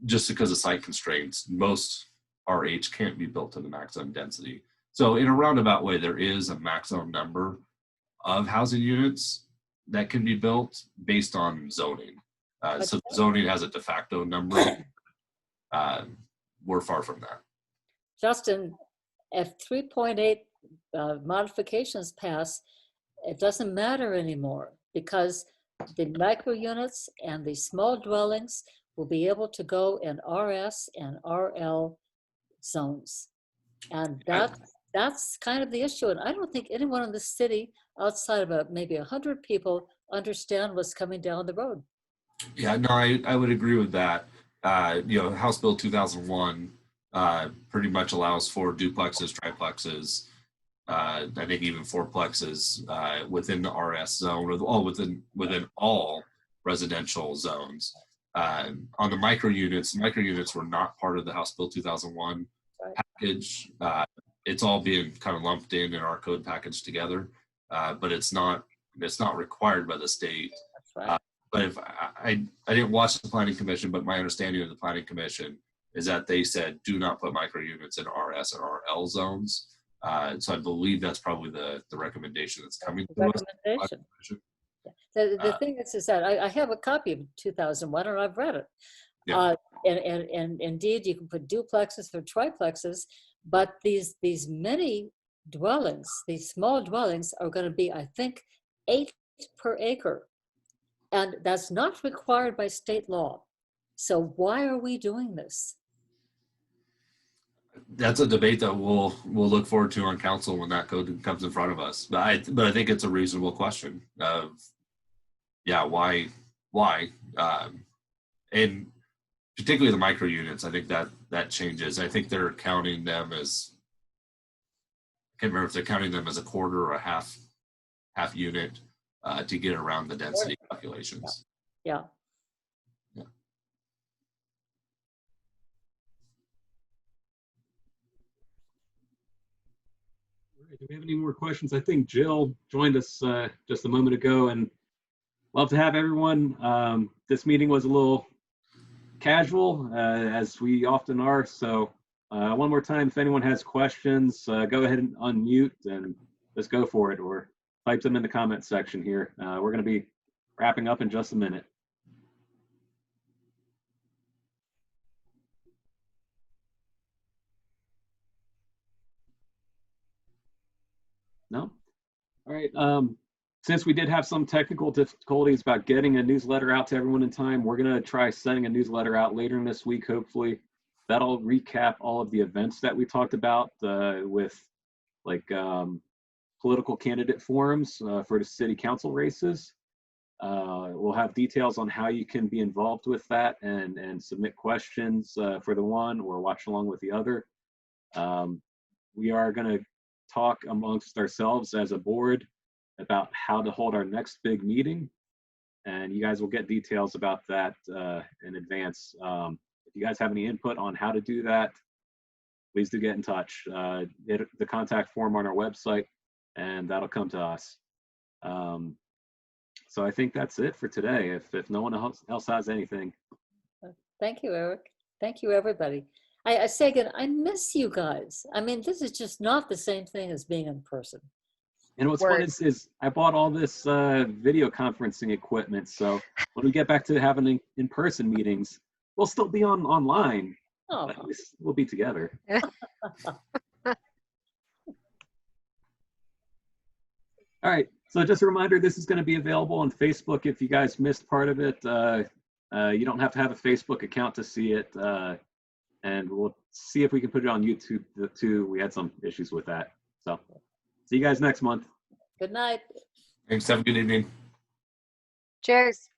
Speaker 5: just because of site constraints, most RH can't be built to the maximum density. So in a roundabout way, there is a maximum number of housing units that can be built based on zoning. So zoning has a de facto number. We're far from that.
Speaker 2: Justin, if 3.8 modifications pass, it doesn't matter anymore because the micro units and the small dwellings will be able to go in RS and RL zones. And that's kind of the issue. And I don't think anyone in the city outside of maybe 100 people understand what's coming down the road.
Speaker 5: Yeah, no, I would agree with that. House Bill 2001 pretty much allows for duplexes, triplexes, I think even fourplexes within the RS zone, within all residential zones. On the micro units were not part of the House Bill 2001 package. It's all being kind of lumped in our code package together, but it's not required by the state.
Speaker 2: That's right.
Speaker 5: But if I didn't watch the planning commission, but my understanding of the planning commission is that they said do not put micro units in RS and RL zones. So I believe that's probably the recommendation that's coming to us.
Speaker 2: The thing is that I have a copy of 2001 and I've read it.
Speaker 5: Yeah.
Speaker 2: And indeed, you can put duplexes or triplexes, but these many dwellings, these small dwellings are going to be, I think, 8 per acre. And that's not required by state law. So why are we doing this?
Speaker 5: That's a debate that we'll look forward to on council when that code comes in front of us. But I think it's a reasonable question of, yeah, why? And particularly the micro units, I think that changes. I think they're counting them as, I can't remember if they're counting them as a quarter or a half unit to get around the density calculations.
Speaker 2: Yeah.
Speaker 6: Do we have any more questions? I think Jill joined us just a moment ago, and love to have everyone. This meeting was a little casual, as we often are. So one more time, if anyone has questions, go ahead and unmute and just go for it, or type them in the comment section here. We're going to be wrapping up in just a minute. No? All right. since we did have some technical difficulties about getting a newsletter out to everyone in time, we're going to try sending a newsletter out later in this week, hopefully. That'll recap all of the events that we talked about with like political candidate forums for the city council races. We'll have details on how you can be involved with that and submit questions for the one or watch along with the other. We are going to talk amongst ourselves as a board about how to hold our next big meeting. And you guys will get details about that in advance. If you guys have any input on how to do that, please do get in touch. Hit the contact form on our website, and that'll come to us. So I think that's it for today. If no one else has anything.
Speaker 2: Thank you, Eric. Thank you, everybody. I say again, I miss you guys. I mean, this is just not the same thing as being in person.
Speaker 6: And what's fun is I bought all this video conferencing equipment. So when we get back to having in-person meetings, we'll still be online.
Speaker 2: Oh,
Speaker 6: But at least we'll be together. All right. So just a reminder, this is going to be available on Facebook if you guys missed part of it. You don't have to have a Facebook account to see it. And we'll see if we can put it on YouTube too. We had some issues with that. So see you guys next month.
Speaker 2: good night.
Speaker 5: Thanks. Have a good evening.
Speaker 4: Cheers.